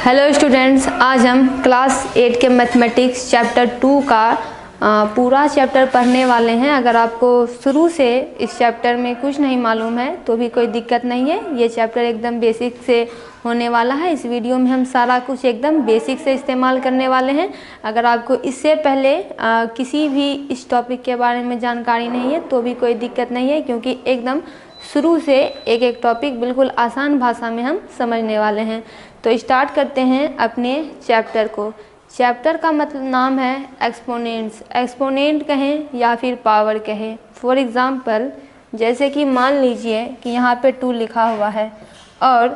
Hello students, आज हम class 8 के मैथमेटिक्स चैप्टर 2 का पूरा चैप्टर पढ़ने वाले हैं। अगर आपको शुरू से इस चैप्टर में कुछ नहीं मालूम है तो भी कोई दिक्कत नहीं है। ये चैप्टर एकदम बेसिक से होने वाला है। इस वीडियो में हम सारा कुछ एकदम बेसिक से इस्तेमाल करने वाले हैं। अगर आपको इससे पहले किसी भी इस टॉपिक के बारे में जानकारी नहीं है तो भी कोई दिक्कत नहीं है, क्योंकि एकदम शुरू से एक एक टॉपिक बिल्कुल आसान भाषा में हम समझने वाले हैं। तो स्टार्ट करते हैं अपने चैप्टर को। चैप्टर का मतलब नाम है एक्सपोनेंट्स। एक्सपोनेंट कहें या फिर पावर कहें। फॉर एग्ज़ाम्पल, जैसे कि मान लीजिए कि यहाँ पे 2 लिखा हुआ है और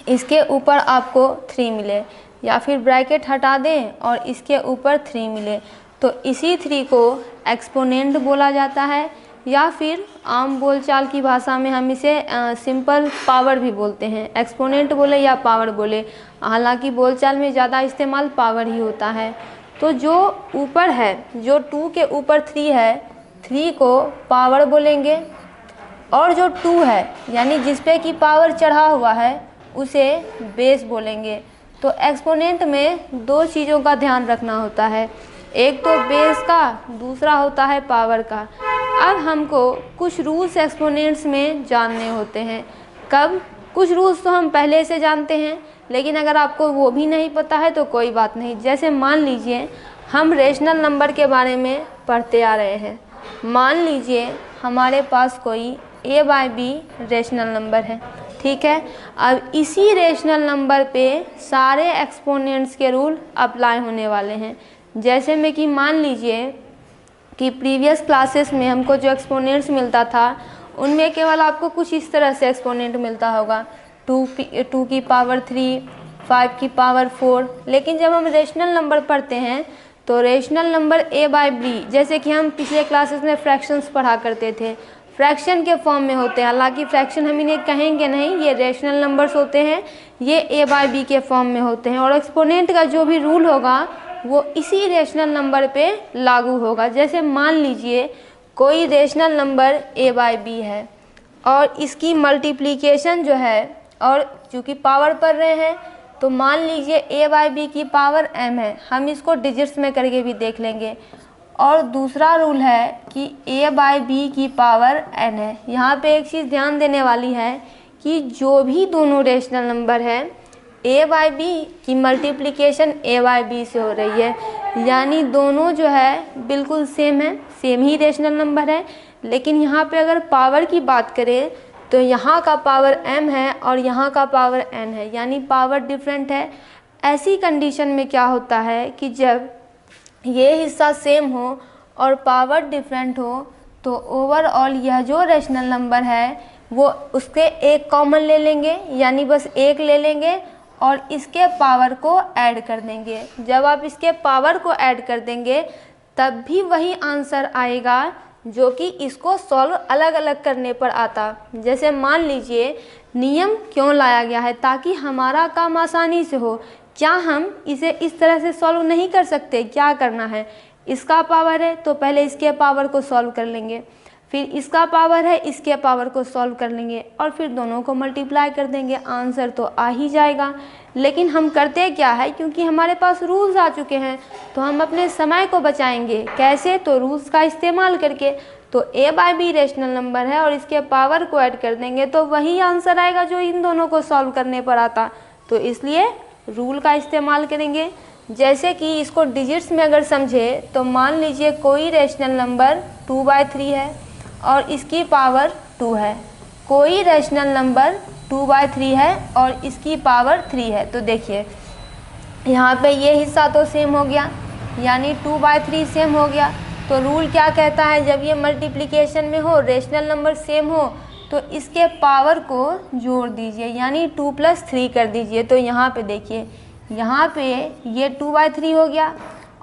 इसके ऊपर आपको 3 मिले, या फिर ब्रैकेट हटा दें और इसके ऊपर 3 मिले, तो इसी 3 को एक्सपोनेंट बोला जाता है, या फिर आम बोलचाल की भाषा में हम इसे सिंपल पावर भी बोलते हैं। एक्सपोनेंट बोले या पावर बोले, हालांकि बोलचाल में ज़्यादा इस्तेमाल पावर ही होता है। तो जो ऊपर है, जो 2 के ऊपर 3 है, 3 को पावर बोलेंगे, और जो 2 है यानी जिस पे कि पावर चढ़ा हुआ है उसे बेस बोलेंगे। तो एक्सपोनेंट में 2 चीज़ों का ध्यान रखना होता है, एक तो बेस का, दूसरा होता है पावर का। अब हमको कुछ रूल्स एक्सपोनेंट्स में जानने होते हैं। कब? कुछ रूल्स तो हम पहले से जानते हैं, लेकिन अगर आपको वो भी नहीं पता है तो कोई बात नहीं। जैसे मान लीजिए हम रेशनल नंबर के बारे में पढ़ते आ रहे हैं। मान लीजिए हमारे पास कोई a/b रेशनल नंबर है, ठीक है। अब इसी रेशनल नंबर पे सारे एक्सपोनेंट्स के रूल अप्लाई होने वाले हैं। जैसे में कि मान लीजिए कि प्रीवियस क्लासेस में हमको जो एक्सपोनेंट्स मिलता था उनमें केवल आपको कुछ इस तरह से एक्सपोनेंट मिलता होगा, 2 की पावर 3, 5 की पावर 4। लेकिन जब हम रेशनल नंबर पढ़ते हैं तो रेशनल नंबर a/b, जैसे कि हम पिछले क्लासेस में फ्रैक्शंस पढ़ा करते थे, फ्रैक्शन के फॉर्म में होते हैं। हालांकि फ्रैक्शन हम इन्हें कहेंगे नहीं, ये रेशनल नंबर्स होते हैं, ये a/b के फॉर्म में होते हैं। और एक्सपोनेंट का जो भी रूल होगा वो इसी रेशनल नंबर पे लागू होगा। जैसे मान लीजिए कोई रेशनल नंबर a/b है और इसकी मल्टीप्लिकेशन जो है, और चूँकि पावर पढ़ रहे हैं तो मान लीजिए a/b की पावर m है, हम इसको डिजिट्स में करके भी देख लेंगे। और दूसरा रूल है कि a/b की पावर n है। यहाँ पे एक चीज़ ध्यान देने वाली है कि जो भी दोनों रेशनल नंबर है a/b की मल्टीप्लिकेशन a/b से हो रही है, यानी दोनों जो है बिल्कुल सेम है, सेम ही रेशनल नंबर है। लेकिन यहाँ पे अगर पावर की बात करें तो यहाँ का पावर m है और यहाँ का पावर n है, यानी पावर डिफरेंट है। ऐसी कंडीशन में क्या होता है कि जब ये हिस्सा सेम हो और पावर डिफरेंट हो तो ओवरऑल यह जो रेशनल नंबर है वो उसके एक कॉमन ले लेंगे, यानी बस एक ले लेंगे और इसके पावर को ऐड कर देंगे। जब आप इसके पावर को ऐड कर देंगे तब भी वही आंसर आएगा जो कि इसको सॉल्व अलग अलग करने पर आता। जैसे मान लीजिए नियम क्यों लाया गया है, ताकि हमारा काम आसानी से हो। क्या हम इसे इस तरह से सॉल्व नहीं कर सकते? क्या करना है, इसका पावर है तो पहले इसके पावर को सॉल्व कर लेंगे, फिर इसका पावर है इसके पावर को सॉल्व कर लेंगे, और फिर दोनों को मल्टीप्लाई कर देंगे, आंसर तो आ ही जाएगा। लेकिन हम करते क्या है, क्योंकि हमारे पास रूल्स आ चुके हैं तो हम अपने समय को बचाएंगे। कैसे? तो रूल्स का इस्तेमाल करके। तो a/b रेशनल नंबर है और इसके पावर को ऐड कर देंगे तो वही आंसर आएगा जो इन दोनों को सॉल्व करने पर आता। तो इसलिए रूल का इस्तेमाल करेंगे। जैसे कि इसको डिजिट्स में अगर समझे तो मान लीजिए कोई रेशनल नंबर 2/3 है और इसकी पावर 2 है। कोई रेशनल नंबर 2/3 है और इसकी पावर 3 है। तो देखिए यहाँ पे ये हिस्सा तो सेम हो गया, यानी 2/3 सेम हो गया। तो रूल क्या कहता है, जब ये मल्टीप्लिकेशन में हो, रेशनल नंबर सेम हो, तो इसके पावर को जोड़ दीजिए, यानी 2 + 3 कर दीजिए। तो यहाँ पे देखिए, यहाँ पे ये 2/3 हो गया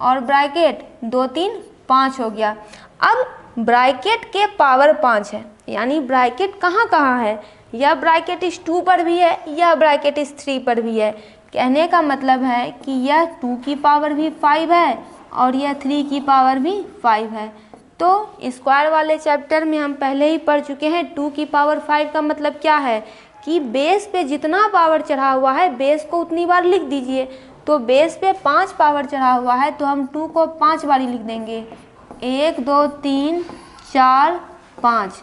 और ब्रैकेट 2 3 5 हो गया। अब ब्रैकेट के पावर 5 है, यानी ब्रैकेट कहाँ कहाँ है, यह ब्रैकेट इस 2 पर भी है, यह ब्रैकेट इस 3 पर भी है। कहने का मतलब है कि यह 2 की पावर भी 5 है और यह 3 की पावर भी 5 है। तो स्क्वायर वाले चैप्टर में हम पहले ही पढ़ चुके हैं 2 की पावर 5 का मतलब क्या है कि बेस पे जितना पावर चढ़ा हुआ है बेस को उतनी बार लिख दीजिए। तो बेस पे 5 पावर चढ़ा हुआ है तो हम 2 को 5 बार लिख देंगे, 1 2 3 4 5।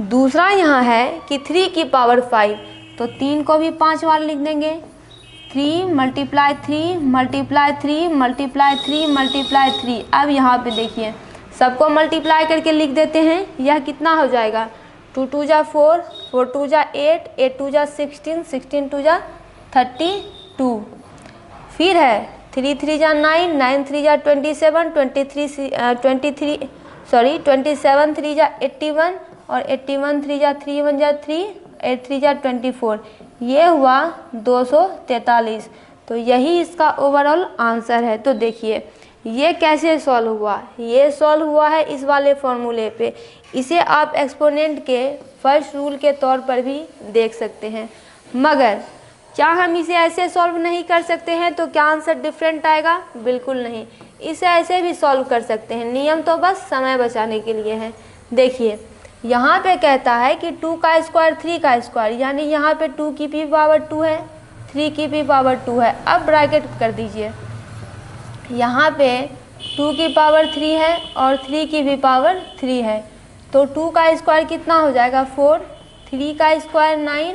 दूसरा यहाँ है कि 3 की पावर 5, तो 3 को भी 5 बार लिख देंगे, 3 मल्टीप्लाई 3 मल्टीप्लाई 3 मल्टीप्लाई 3 मल्टीप्लाई 3। अब यहाँ पे देखिए सबको मल्टीप्लाई करके लिख देते हैं। यह कितना हो जाएगा, 2 2 जा 4, 4 2 जा 8, 8 2 जा 16, 16 2 जा 32। फिर है 3 3 जा 9, 9 3 जा 27, 27 3 जा 81 और 81 3 जा 3 1 जा 3, 8 3 जा 24। ये हुआ 243। तो यही इसका ओवरऑल आंसर है। तो देखिए ये कैसे सॉल्व हुआ, ये सॉल्व हुआ है इस वाले फॉर्मूले पे। इसे आप एक्सपोनेंट के फर्स्ट रूल के तौर पर भी देख सकते हैं। मगर क्या हम इसे ऐसे सॉल्व नहीं कर सकते हैं? तो क्या आंसर डिफरेंट आएगा? बिल्कुल नहीं। इसे ऐसे भी सॉल्व कर सकते हैं, नियम तो बस समय बचाने के लिए है। देखिए यहाँ पे कहता है कि 2 का स्क्वायर 3 का स्क्वायर, यानी यहाँ पे 2 की भी पावर 2 है, 3 की भी पावर 2 है। अब ब्रैकेट कर दीजिए, यहाँ पे 2 की पावर 3 है और 3 की भी पावर 3 है। तो 2 का स्क्वायर कितना हो जाएगा 4, 3 का स्क्वायर 9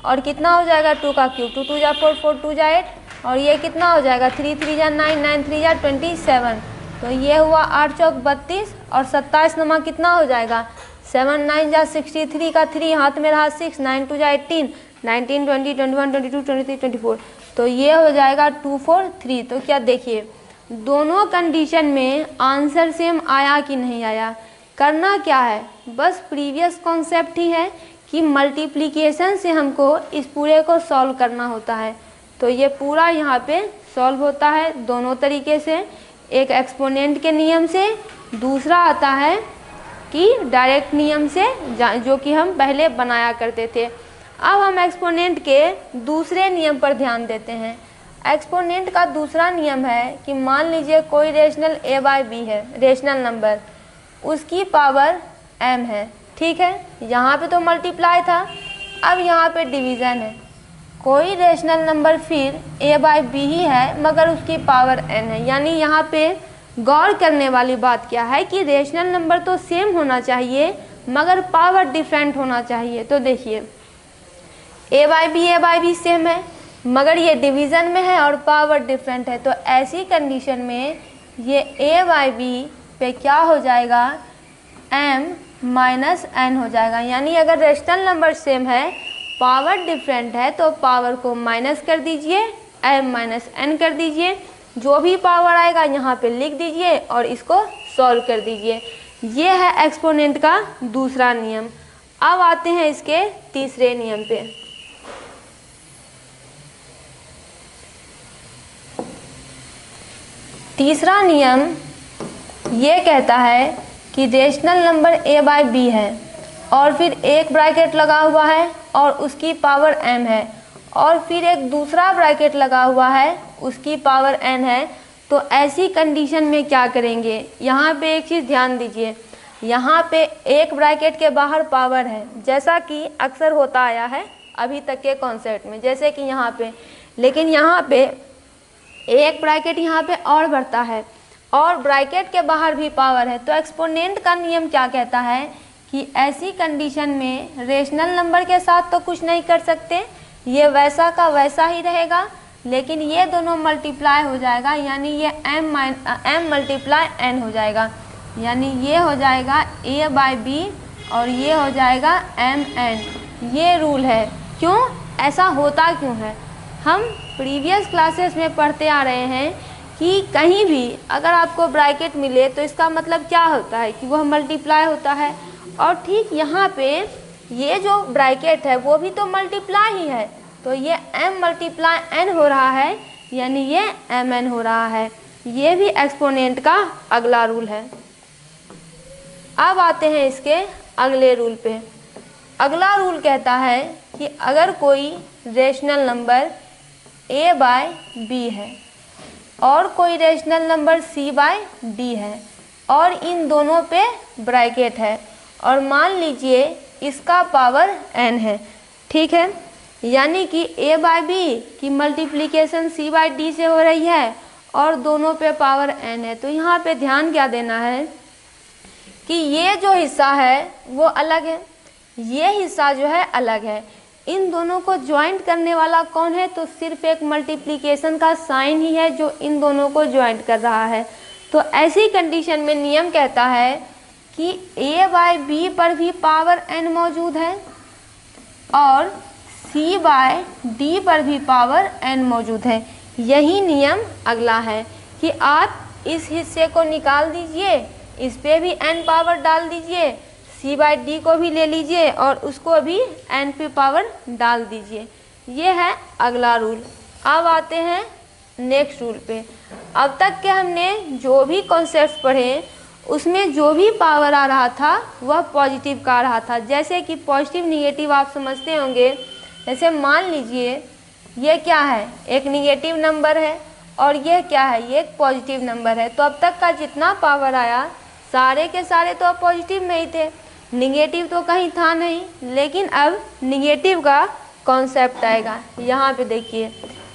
और कितना हो जाएगा 2 का क्यूब, 2 2 जा 4, 4 2 जा 8 और ये कितना हो जाएगा 3 3 जा 9, 9 3 जा 27। तो ये हुआ 8 चौक 32 और 27 नमा कितना हो जाएगा 7 9 जा 63 का 3 हाथ में रहा 6, 9 2 जा 18, 19 20 21 22 23 24। तो ये हो जाएगा 2 4 3। तो क्या देखिए दोनों कंडीशन में आंसर सेम आया कि नहीं आया। करना क्या है, बस प्रीवियस कॉन्सेप्ट ही है कि मल्टीप्लिकेशन से हमको इस पूरे को सॉल्व करना होता है। तो ये पूरा यहाँ पे सॉल्व होता है दोनों तरीके से, एक एक्सपोनेंट के नियम से, दूसरा आता है कि डायरेक्ट नियम से जो कि हम पहले बनाया करते थे। अब हम एक्सपोनेंट के दूसरे नियम पर ध्यान देते हैं। एक्सपोनेंट का दूसरा नियम है कि मान लीजिए कोई रेशनल a बाई बी है, रेशनल नंबर, उसकी पावर m है, ठीक है। यहाँ पे तो मल्टीप्लाई था, अब यहाँ पे डिवीज़न है। कोई रेशनल नंबर फिर a बाई बी ही है मगर उसकी पावर n है। यानी यहाँ पे गौर करने वाली बात क्या है कि रेशनल नंबर तो सेम होना चाहिए मगर पावर डिफरेंट होना चाहिए। तो देखिए a बाई बी सेम है मगर ये डिवीज़न में है और पावर डिफरेंट है। तो ऐसी कंडीशन में ये a बाई बी पे क्या हो जाएगा m माइनस n हो जाएगा। यानी अगर रेशनल नंबर सेम है, पावर डिफरेंट है, तो पावर को माइनस कर दीजिए, m माइनस n कर दीजिए, जो भी पावर आएगा यहाँ पे लिख दीजिए और इसको सॉल्व कर दीजिए। ये है एक्सपोनेंट का दूसरा नियम। अब आते हैं इसके तीसरे नियम पे। तीसरा नियम ये कहता है कि rational number a by B है और फिर एक ब्रैकेट लगा हुआ है और उसकी पावर m है और फिर एक दूसरा ब्रैकेट लगा हुआ है उसकी पावर n है। तो ऐसी कंडीशन में क्या करेंगे, यहाँ पे एक चीज़ ध्यान दीजिए, यहाँ पे एक ब्रैकेट के बाहर पावर है जैसा कि अक्सर होता आया है अभी तक के कॉन्सेप्ट में, जैसे कि यहाँ पे, लेकिन यहाँ पे एक ब्रैकेट यहाँ पे और बढ़ता है और ब्रैकेट के बाहर भी पावर है। तो एक्सपोनेंट का नियम क्या कहता है कि ऐसी कंडीशन में रेशनल नंबर के साथ तो कुछ नहीं कर सकते, ये वैसा का वैसा ही रहेगा, लेकिन ये दोनों मल्टीप्लाई हो जाएगा, यानी ये m मल्टीप्लाई n हो जाएगा। यानी ये हो जाएगा a बाई बी और ये हो जाएगा m n। ये रूल है। क्यों ऐसा होता क्यों है, हम प्रीवियस क्लासेस में पढ़ते आ रहे हैं कि कहीं भी अगर आपको ब्रैकेट मिले तो इसका मतलब क्या होता है कि वह मल्टीप्लाई होता है। और ठीक यहाँ पे ये जो ब्रैकेट है वो भी तो मल्टीप्लाई ही है, तो ये m मल्टीप्लाई n हो रहा है, यानी ये mn हो रहा है। ये भी एक्सपोनेंट का अगला रूल है। अब आते हैं इसके अगले रूल पे। अगला रूल कहता है कि अगर कोई rational number a by B है और कोई rational number c by d है और इन दोनों पे ब्रैकेट है और मान लीजिए इसका पावर n है, ठीक है। यानी कि a बाई बी की मल्टीप्लिकेशन c बाई डी से हो रही है और दोनों पे पावर n है। तो यहाँ पे ध्यान क्या देना है कि ये जो हिस्सा है वो अलग है, ये हिस्सा जो है अलग है। इन दोनों को ज्वाइंट करने वाला कौन है? तो सिर्फ एक मल्टीप्लिकेशन का साइन ही है जो इन दोनों को ज्वाइंट कर रहा है। तो ऐसी कंडीशन में नियम कहता है कि a बाई बी पर भी पावर n मौजूद है और c बाय डी पर भी पावर n मौजूद है। यही नियम अगला है कि आप इस हिस्से को निकाल दीजिए, इस पे भी n पावर डाल दीजिए, c बाई डी को भी ले लीजिए और उसको भी n पे पावर डाल दीजिए। ये है अगला रूल। अब आते हैं नेक्स्ट रूल पे। अब तक के हमने जो भी कॉन्सेप्ट्स पढ़े उसमें जो भी पावर आ रहा था वह पॉजिटिव का आ रहा था। जैसे कि पॉजिटिव निगेटिव आप समझते होंगे। जैसे मान लीजिए ये क्या है, एक निगेटिव नंबर है और ये क्या है, ये एक पॉजिटिव नंबर है। तो अब तक का जितना पावर आया सारे के सारे तो अब पॉजिटिव में ही थे, निगेटिव तो कहीं था नहीं। लेकिन अब निगेटिव का कॉन्सेप्ट आएगा। यहाँ पे देखिए,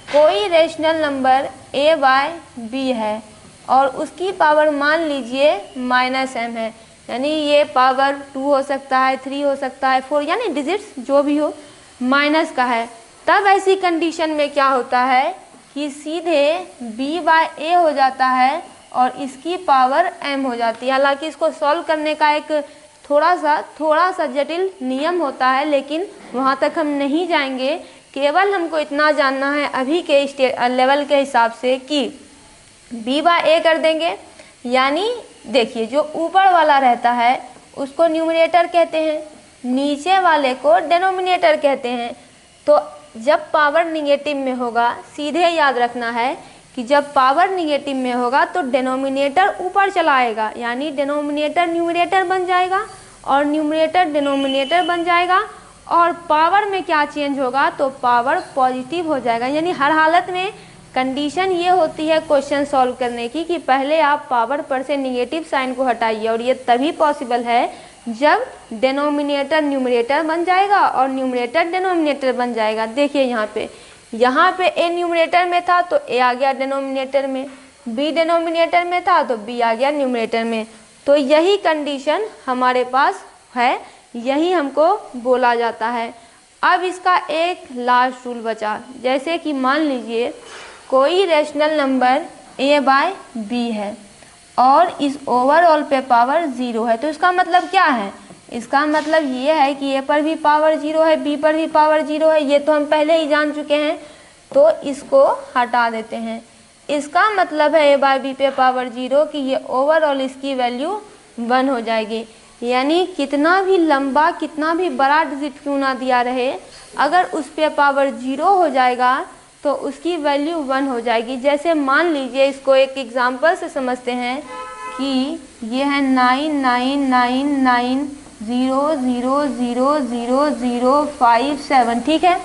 कोई rational number a by B है और उसकी पावर मान लीजिए -m है, यानी ये पावर 2 हो सकता है, 3 हो सकता है, 4, यानी डिजिट्स जो भी हो माइनस का है। तब ऐसी कंडीशन में क्या होता है कि सीधे b बाय a हो जाता है और इसकी पावर m हो जाती है। हालांकि इसको सॉल्व करने का एक थोड़ा सा जटिल नियम होता है, लेकिन वहाँ तक हम नहीं जाएंगे। केवल हमको इतना जानना है अभी के लेवल के हिसाब से कि b बाय a कर देंगे, यानी देखिए जो ऊपर वाला रहता है उसको न्यूमरेटर कहते हैं, नीचे वाले को डिनोमिनेटर कहते हैं। तो जब पावर निगेटिव में होगा, सीधे याद रखना है कि जब पावर निगेटिव में होगा तो डिनोमिनेटर ऊपर चला आएगा, यानी डिनोमिनेटर न्यूमरेटर बन जाएगा और न्यूमरेटर डिनोमिनेटर बन जाएगा। और पावर में क्या चेंज होगा? तो पावर पॉजिटिव हो जाएगा। यानी हर हालत में कंडीशन ये होती है क्वेश्चन सॉल्व करने की कि पहले आप पावर पर से निगेटिव साइन को हटाइए, और ये तभी पॉसिबल है जब डिनोमिनेटर न्यूमरेटर बन जाएगा और न्यूमरेटर डिनोमिनेटर बन जाएगा। देखिए यहाँ पे a न्यूमरेटर में था तो a आ गया डिनोमिनेटर में, b डिनोमिनेटर में था तो b आ गया न्यूमरेटर में। तो यही कंडीशन हमारे पास है, यही हमको बोला जाता है। अब इसका एक लास्ट रूल बचा। जैसे कि मान लीजिए कोई rational number a by b है और इस ओवरऑल पे पावर 0 है। तो इसका मतलब क्या है? इसका मतलब ये है कि a पर भी पावर 0 है, b पर भी पावर 0 है। ये तो हम पहले ही जान चुके हैं, तो इसको हटा देते हैं। इसका मतलब है a बाय b पे पावर 0 कि ये ओवरऑल इसकी वैल्यू 1 हो जाएगी। यानी कितना भी लंबा, कितना भी बड़ा डिजिट क्यों ना दिया रहे, अगर उस पे पावर 0 हो जाएगा तो उसकी वैल्यू 1 हो जाएगी। जैसे मान लीजिए, इसको एक एग्जांपल से समझते हैं कि ये है 9999000057, ठीक है।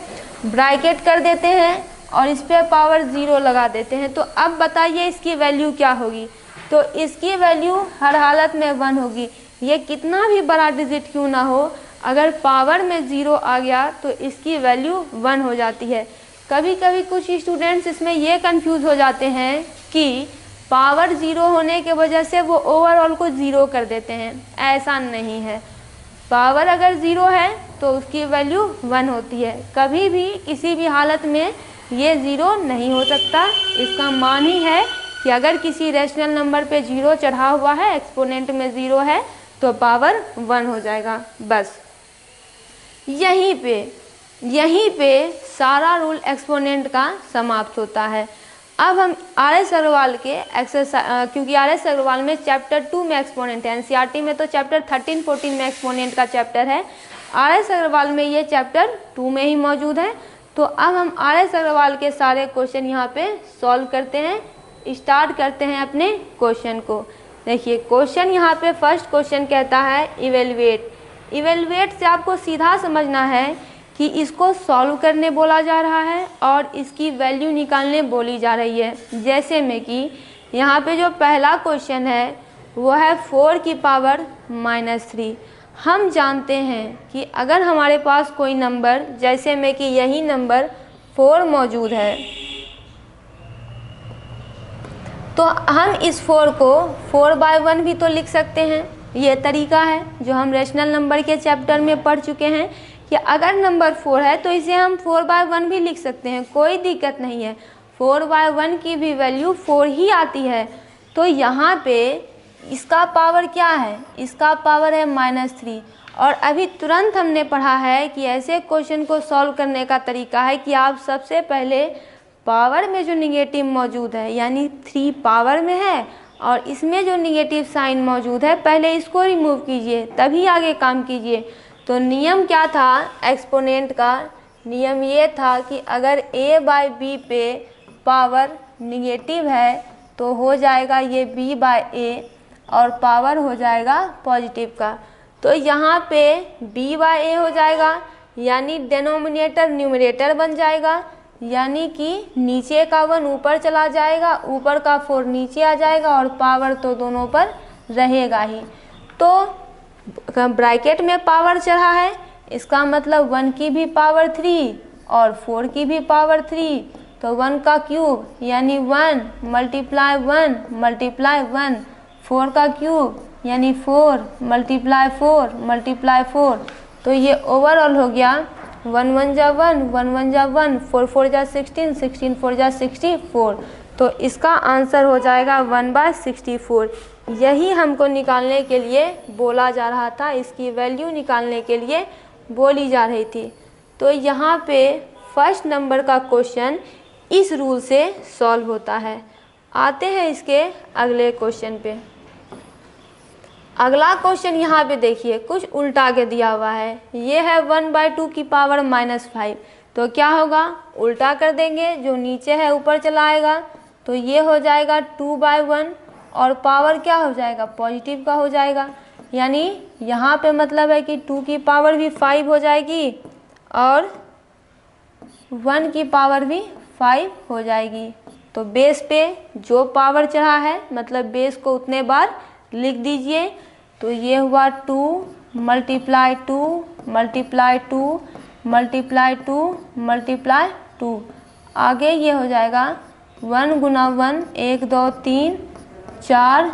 ब्रैकेट कर देते हैं और इस पे पावर 0 लगा देते हैं। तो अब बताइए इसकी वैल्यू क्या होगी? तो इसकी वैल्यू हर हालत में 1 होगी। ये कितना भी बड़ा डिजिट क्यों ना हो, अगर पावर में 0 आ गया तो इसकी वैल्यू 1 हो जाती है। कभी कभी कुछ स्टूडेंट्स इसमें ये कंफ्यूज हो जाते हैं कि पावर 0 होने के वजह से वो ओवरऑल को 0 कर देते हैं। ऐसा नहीं है, पावर अगर 0 है तो उसकी वैल्यू 1 होती है। कभी भी किसी भी हालत में ये 0 नहीं हो सकता। इसका मान ही है कि अगर किसी रेशनल नंबर पे 0 चढ़ा हुआ है, एक्सपोनेंट में 0 है, तो पावर 1 हो जाएगा। बस यहीं पे सारा रूल एक्सपोनेंट का समाप्त होता है। अब हम आर.एस. अग्रवाल के क्योंकि आर.एस. अग्रवाल में चैप्टर 2 में एक्सपोनेंट है, एनसीईआरटी में तो चैप्टर 13-14 में एक्सपोनेंट का चैप्टर है। आर.एस. अग्रवाल में ये चैप्टर 2 में ही मौजूद है। तो अब हम आर.एस. अग्रवाल के सारे क्वेश्चन यहाँ पे सॉल्व करते हैं, स्टार्ट करते हैं अपने क्वेश्चन को। देखिए क्वेश्चन यहाँ पे फर्स्ट क्वेश्चन कहता है इवेलुएट से आपको सीधा समझना है कि इसको सॉल्व करने बोला जा रहा है और इसकी वैल्यू निकालने बोली जा रही है। जैसे में कि यहाँ पे जो पहला क्वेश्चन है वो है 4 की पावर -3। हम जानते हैं कि अगर हमारे पास कोई नंबर, जैसे में कि यही नंबर 4 मौजूद है, तो हम इस 4 को 4/1 भी तो लिख सकते हैं। ये तरीका है जो हम रेशनल नंबर के चैप्टर में पढ़ चुके हैं कि अगर नंबर 4 है तो इसे हम 4/1 भी लिख सकते हैं, कोई दिक्कत नहीं है। 4/1 की भी वैल्यू 4 ही आती है। तो यहाँ पे इसका पावर क्या है? इसका पावर है -3। और अभी तुरंत हमने पढ़ा है कि ऐसे क्वेश्चन को सॉल्व करने का तरीका है कि आप सबसे पहले पावर में जो निगेटिव मौजूद है, यानी 3 पावर में है और इसमें जो निगेटिव साइन मौजूद है, पहले इसको रिमूव कीजिए, तभी आगे काम कीजिए। तो नियम क्या था एक्सपोनेंट का? नियम ये था कि अगर a/b पे पावर निगेटिव है तो हो जाएगा ये b/a और पावर हो जाएगा पॉजिटिव का। तो यहाँ पे b/a हो जाएगा, यानी डेनोमिनेटर न्यूमरेटर बन जाएगा, यानी कि नीचे का 1 ऊपर चला जाएगा, ऊपर का 4 नीचे आ जाएगा और पावर तो दोनों पर रहेगा ही। तो ब्रैकेट में पावर चढ़ा है, इसका मतलब 1 की भी पावर 3 और 4 की भी पावर 3, तो 1 का क्यूब यानी 1 मल्टीप्लाई 1 मल्टीप्लाई 1, 4 का क्यूब यानी 4 मल्टीप्लाई 4 मल्टीप्लाई 4। तो ये ओवरऑल हो गया 1 1 जा 1 1 1 जा 1 4 4 जा 16 16 4 जा 64। तो इसका आंसर हो जाएगा 1/64। यही हमको निकालने के लिए बोला जा रहा था, इसकी वैल्यू निकालने के लिए बोली जा रही थी। तो यहाँ पे फर्स्ट नंबर का क्वेश्चन इस रूल से सॉल्व होता है। आते हैं इसके अगले क्वेश्चन पे। अगला क्वेश्चन यहाँ पे देखिए, कुछ उल्टा के दिया हुआ है। ये है 1/2 की पावर -5, तो क्या होगा? उल्टा कर देंगे, जो नीचे है ऊपर चला आएगा, तो ये हो जाएगा 2/1 और पावर क्या हो जाएगा? पॉजिटिव का हो जाएगा। यानी यहाँ पे मतलब है कि 2 की पावर भी 5 हो जाएगी और 1 की पावर भी 5 हो जाएगी। तो बेस पे जो पावर चढ़ा है, मतलब बेस को उतने बार लिख दीजिए। तो ये हुआ 2 मल्टीप्लाई 2 मल्टीप्लाई 2 मल्टीप्लाई 2 मल्टीप्लाई 2। आगे ये हो जाएगा 1 गुना 1 1 2 3 4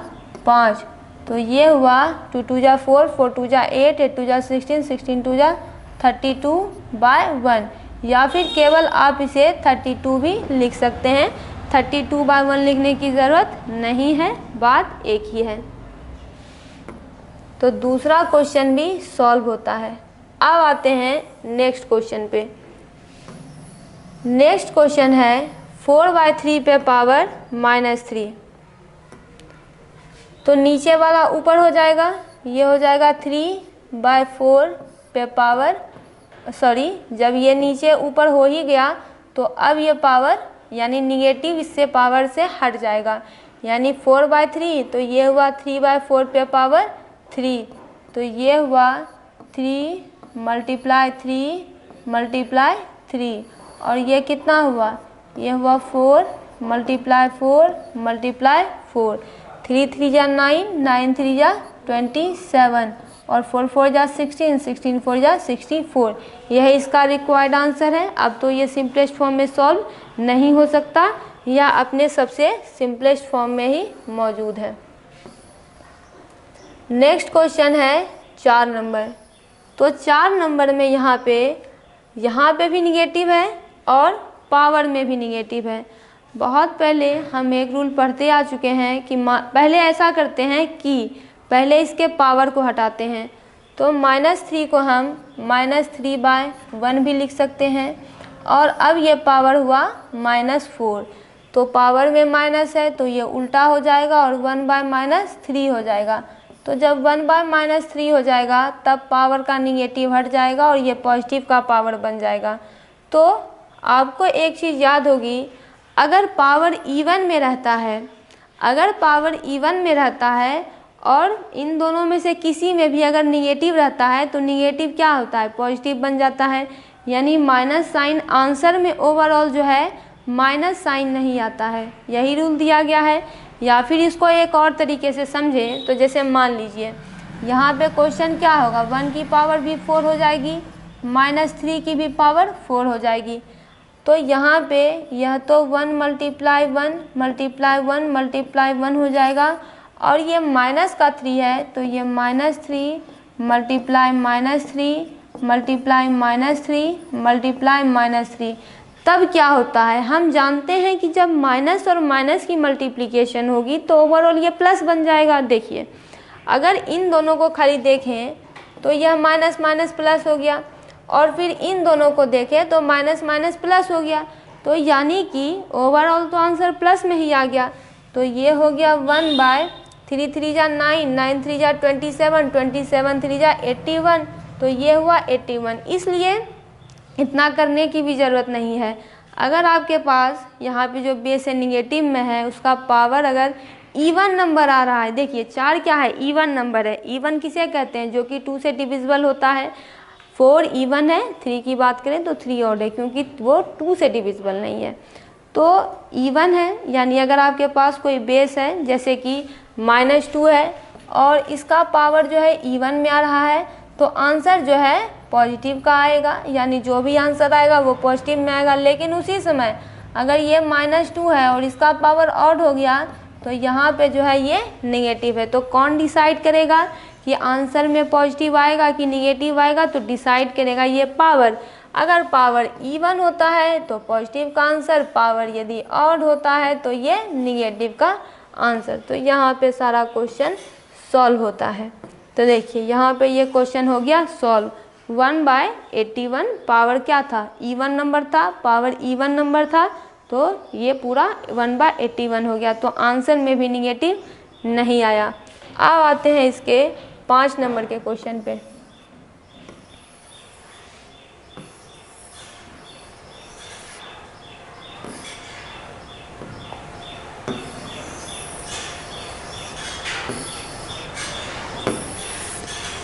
5। तो ये हुआ 2 2 जा 4 4 2 जा 8 8 2 जा 16 16 2 जा 32/1, या फिर केवल आप इसे 32 भी लिख सकते हैं। 32/1 लिखने की ज़रूरत नहीं है, बात एक ही है। तो दूसरा क्वेश्चन भी सॉल्व होता है। अब आते हैं नेक्स्ट क्वेश्चन पे। नेक्स्ट क्वेश्चन है 4/3 पे पावर -3। तो नीचे वाला ऊपर हो जाएगा, ये हो जाएगा 3/4 पे पावर, सॉरी, जब ये नीचे ऊपर हो ही गया तो अब ये पावर यानी निगेटिव इससे पावर से हट जाएगा, यानी 4/3। तो ये हुआ 3/4 पे पावर 3। तो ये हुआ 3 मल्टीप्लाई 3 मल्टीप्लाई 3, और ये कितना हुआ? ये हुआ 4 मल्टीप्लाई 4 मल्टीप्लाई 4। 3 3 जा 9 9 3 जा 27 और 4 4 जा 16 16 4 जा 64। यह इसका रिक्वायर्ड आंसर है। अब तो ये सिंपलेस्ट फॉर्म में सॉल्व नहीं हो सकता, या अपने सबसे सिंपलेस्ट फॉर्म में ही मौजूद है। नेक्स्ट क्वेश्चन है 4 नंबर। तो 4 नंबर में यहाँ पे भी निगेटिव है और पावर में भी निगेटिव है। बहुत पहले हम एक रूल पढ़ते आ चुके हैं कि पहले ऐसा करते हैं कि पहले इसके पावर को हटाते हैं। तो -3 को हम -3/1 भी लिख सकते हैं, और अब ये पावर हुआ -4। तो पावर में माइनस है तो ये उल्टा हो जाएगा और 1/-3 हो जाएगा। तो जब 1/-3 हो जाएगा तब पावर का निगेटिव हट जाएगा और ये पॉजिटिव का पावर बन जाएगा। तो आपको एक चीज़ याद होगी, अगर पावर इवन में रहता है और इन दोनों में से किसी में भी अगर निगेटिव रहता है तो निगेटिव क्या होता है? पॉजिटिव बन जाता है। यानी माइनस साइन आंसर में ओवरऑल जो है माइनस साइन नहीं आता है, यही रूल दिया गया है। या फिर इसको एक और तरीके से समझें तो जैसे मान लीजिए यहाँ पे क्वेश्चन क्या होगा, 1 की पावर भी 4 हो जाएगी, -3 की भी पावर 4 हो जाएगी। तो यहाँ पे यह तो 1 मल्टीप्लाई 1 मल्टीप्लाई 1 मल्टीप्लाई 1 हो जाएगा, और ये माइनस का 3 है तो ये -3 मल्टीप्लाई -3 मल्टीप्लाई -3 मल्टीप्लाई -3। तब क्या होता है, हम जानते हैं कि जब माइनस और माइनस की मल्टीप्लिकेशन होगी तो ओवरऑल ये प्लस बन जाएगा। देखिए अगर इन दोनों को खाली देखें तो यह माइनस माइनस प्लस हो गया, और फिर इन दोनों को देखें तो माइनस माइनस प्लस हो गया, तो यानी कि ओवरऑल तो आंसर प्लस में ही आ गया। तो ये हो गया 1/3 3 जा 9 9 3 जा 27 27 3 जा 81, तो ये हुआ 81। इसलिए इतना करने की भी ज़रूरत नहीं है। अगर आपके पास यहाँ पे जो बेस है निगेटिव में है, उसका पावर अगर इवन नंबर आ रहा है, देखिए 4 क्या है, इवन नंबर है। इवन किसे कहते हैं, जो कि 2 से डिविजिबल होता है। 4 इवन है, 3 की बात करें तो 3 ऑड है, क्योंकि वो 2 से डिविजिबल नहीं है। तो इवन है, यानी अगर आपके पास कोई बेस है जैसे कि -2 है और इसका पावर जो है इवन में आ रहा है, तो आंसर जो है पॉजिटिव का आएगा, यानी जो भी आंसर आएगा वो पॉजिटिव में आएगा। लेकिन उसी समय अगर ये -2 है और इसका पावर ऑड हो गया तो यहाँ पे जो है ये नेगेटिव है। तो कौन डिसाइड करेगा कि आंसर में पॉजिटिव आएगा कि नेगेटिव आएगा, तो डिसाइड करेगा ये पावर। अगर पावर इवन होता है तो पॉजिटिव का आंसर, पावर यदि ऑड होता है तो ये नेगेटिव का आंसर। तो यहाँ पे सारा क्वेश्चन सॉल्व होता है। तो देखिए यहाँ पे ये क्वेश्चन हो गया सॉल्व। 1/81 पावर क्या था, इवन नंबर था, पावर इवन नंबर था, तो ये पूरा 1/81 हो गया। तो आंसर में भी निगेटिव नहीं आया। अब आते हैं इसके 5 नंबर के क्वेश्चन पे।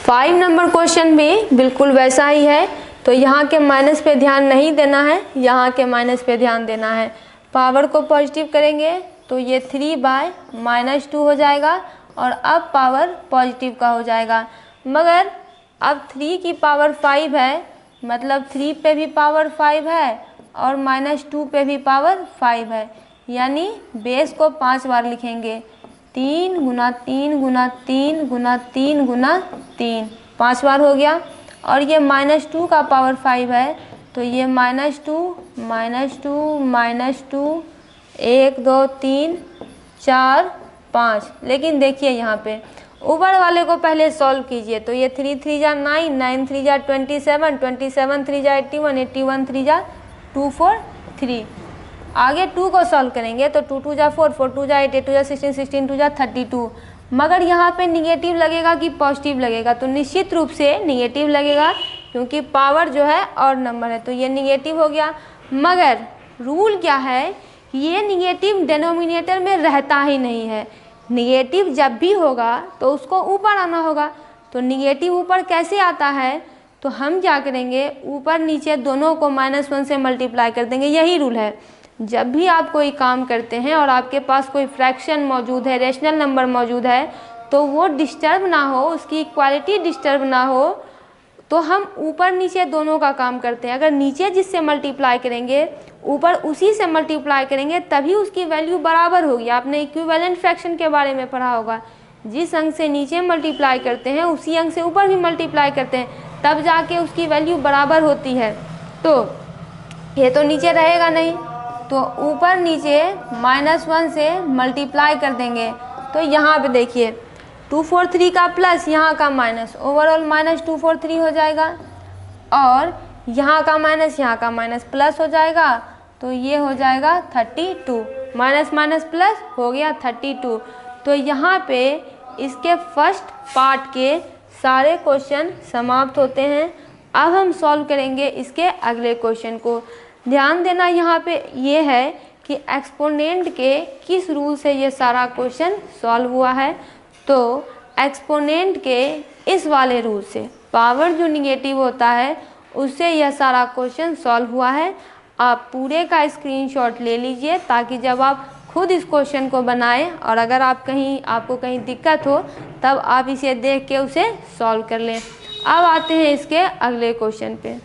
फाइव नंबर क्वेश्चन भी बिल्कुल वैसा ही है। तो यहाँ के माइनस पे ध्यान नहीं देना है, यहाँ के माइनस पे ध्यान देना है। पावर को पॉजिटिव करेंगे तो ये 3/-2 हो जाएगा, और अब पावर पॉजिटिव का हो जाएगा। मगर अब 3 की पावर 5 है, मतलब 3 पे भी पावर 5 है और -2 पे भी पावर 5 है, यानी बेस को 5 बार लिखेंगे। 3 गुना 3 गुना 3 गुना 3 गुना 3, 5 बार हो गया। और ये -2 का पावर 5 है, तो ये -2 -2 -2 1 2 3 4 5। लेकिन देखिए यहाँ पे ऊपर वाले को पहले सॉल्व कीजिए। तो ये 3 3 जा 9 9 3 जा 27 27 3 जा 81 81 3 जा 243। आगे 2 को सॉल्व करेंगे तो 2 2 जा 4 4 2 जा 8 8 2 जा 16 16 2 जा 32। मगर यहाँ पे निगेटिव लगेगा कि पॉजिटिव लगेगा, तो निश्चित रूप से निगेटिव लगेगा, क्योंकि पावर जो है और नंबर है, तो ये निगेटिव हो गया। मगर रूल क्या है, ये निगेटिव डिनोमिनेटर में रहता ही नहीं है। निगेटिव जब भी होगा तो उसको ऊपर आना होगा। तो निगेटिव ऊपर कैसे आता है, तो हम क्या करेंगे, ऊपर नीचे दोनों को -1 से मल्टीप्लाई कर देंगे। यही रूल है। जब भी आप कोई काम करते हैं और आपके पास कोई फ्रैक्शन मौजूद है, रेशनल नंबर मौजूद है, तो वो डिस्टर्ब ना हो, उसकी इक्वालिटी डिस्टर्ब ना हो, तो हम ऊपर नीचे दोनों का काम करते हैं। अगर नीचे जिससे मल्टीप्लाई करेंगे ऊपर उसी से मल्टीप्लाई करेंगे तभी उसकी वैल्यू बराबर होगी। आपने इक्विवेलेंट फ्रैक्शन के बारे में पढ़ा होगा। जिस अंक से नीचे मल्टीप्लाई करते हैं उसी अंक से ऊपर भी मल्टीप्लाई करते हैं, तब जाके उसकी वैल्यू बराबर होती है। तो ये तो नीचे रहेगा नहीं, तो ऊपर नीचे -1 से मल्टीप्लाई कर देंगे। तो यहाँ पे देखिए 243 का प्लस यहाँ का माइनस, ओवरऑल -243 हो जाएगा, और यहाँ का माइनस प्लस हो जाएगा, तो ये हो जाएगा 32। माइनस माइनस प्लस हो गया 32। तो यहाँ पे इसके फर्स्ट पार्ट के सारे क्वेश्चन समाप्त होते हैं। अब हम सॉल्व करेंगे इसके अगले क्वेश्चन को। ध्यान देना यहाँ पे ये है कि एक्सपोनेंट के किस रूल से ये सारा क्वेश्चन सॉल्व हुआ है। तो एक्सपोनेंट के इस वाले रूल से, पावर जो निगेटिव होता है उससे यह सारा क्वेश्चन सॉल्व हुआ है। आप पूरे का स्क्रीनशॉट ले लीजिए ताकि जब आप खुद इस क्वेश्चन को बनाएं और अगर आपको कहीं दिक्कत हो तब आप इसे देख के उसे सॉल्व कर लें। अब आते हैं इसके अगले क्वेश्चन पे।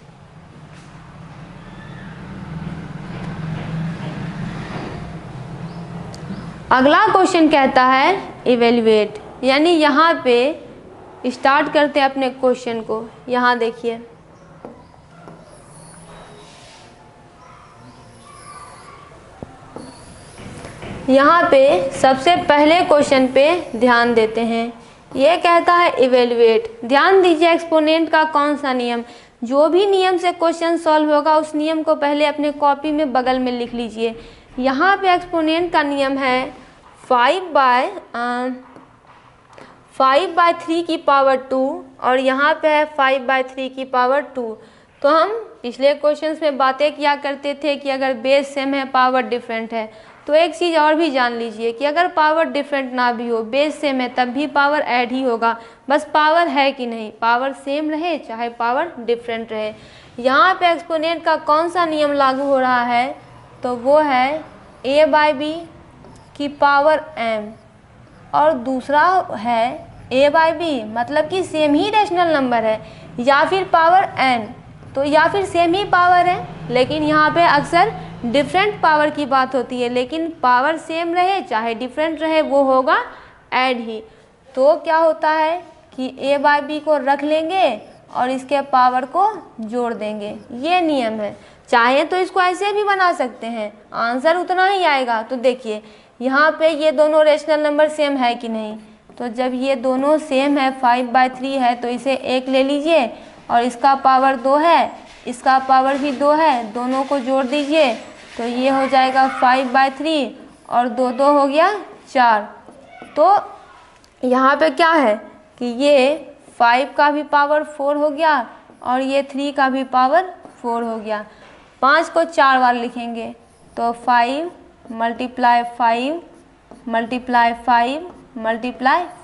अगला क्वेश्चन कहता है इवेल्युएट, यानी यहाँ पे स्टार्ट करते हैं अपने क्वेश्चन को। यहाँ देखिए, यहाँ पे सबसे पहले क्वेश्चन पे ध्यान देते हैं। ये कहता है इवेल्युएट। ध्यान दीजिए एक्सपोनेंट का कौन सा नियम, जो भी नियम से क्वेश्चन सॉल्व होगा उस नियम को पहले अपने कॉपी में बगल में लिख लीजिए। यहाँ पे एक्सपोनेंट का नियम है 5/3 की पावर 2 और यहाँ पे है 5/3 की पावर 2। तो हम पिछले क्वेश्चंस में बातें किया करते थे कि अगर बेस सेम है पावर डिफरेंट है। तो एक चीज़ और भी जान लीजिए कि अगर पावर डिफरेंट ना भी हो, बेस सेम है, तब भी पावर ऐड ही होगा। बस पावर है कि नहीं, पावर सेम रहे चाहे पावर डिफरेंट रहे। यहाँ पे एक्सपोनेंट का कौन सा नियम लागू हो रहा है, तो वो है a/b की पावर m और दूसरा है a/b, मतलब कि सेम ही रेशनल नंबर है या फिर पावर n, तो या फिर सेम ही पावर है, लेकिन यहाँ पे अक्सर डिफरेंट पावर की बात होती है। लेकिन पावर सेम रहे चाहे डिफरेंट रहे वो होगा ऐड ही। तो क्या होता है कि a/b को रख लेंगे और इसके पावर को जोड़ देंगे, ये नियम है। चाहे तो इसको ऐसे भी बना सकते हैं, आंसर उतना ही आएगा। तो देखिए यहाँ पे ये दोनों रेशनल नंबर सेम है कि नहीं, तो जब ये दोनों सेम है 5/3 है तो इसे 1 ले लीजिए और इसका पावर 2 है, इसका पावर भी 2 है, दोनों को जोड़ दीजिए तो ये हो जाएगा 5/3 और 2 2 हो गया 4। तो यहाँ पे क्या है कि ये 5 का भी पावर 4 हो गया और ये 3 का भी पावर 4 हो गया। 5 को 4 बार लिखेंगे तो 5 × 5 × 5 ×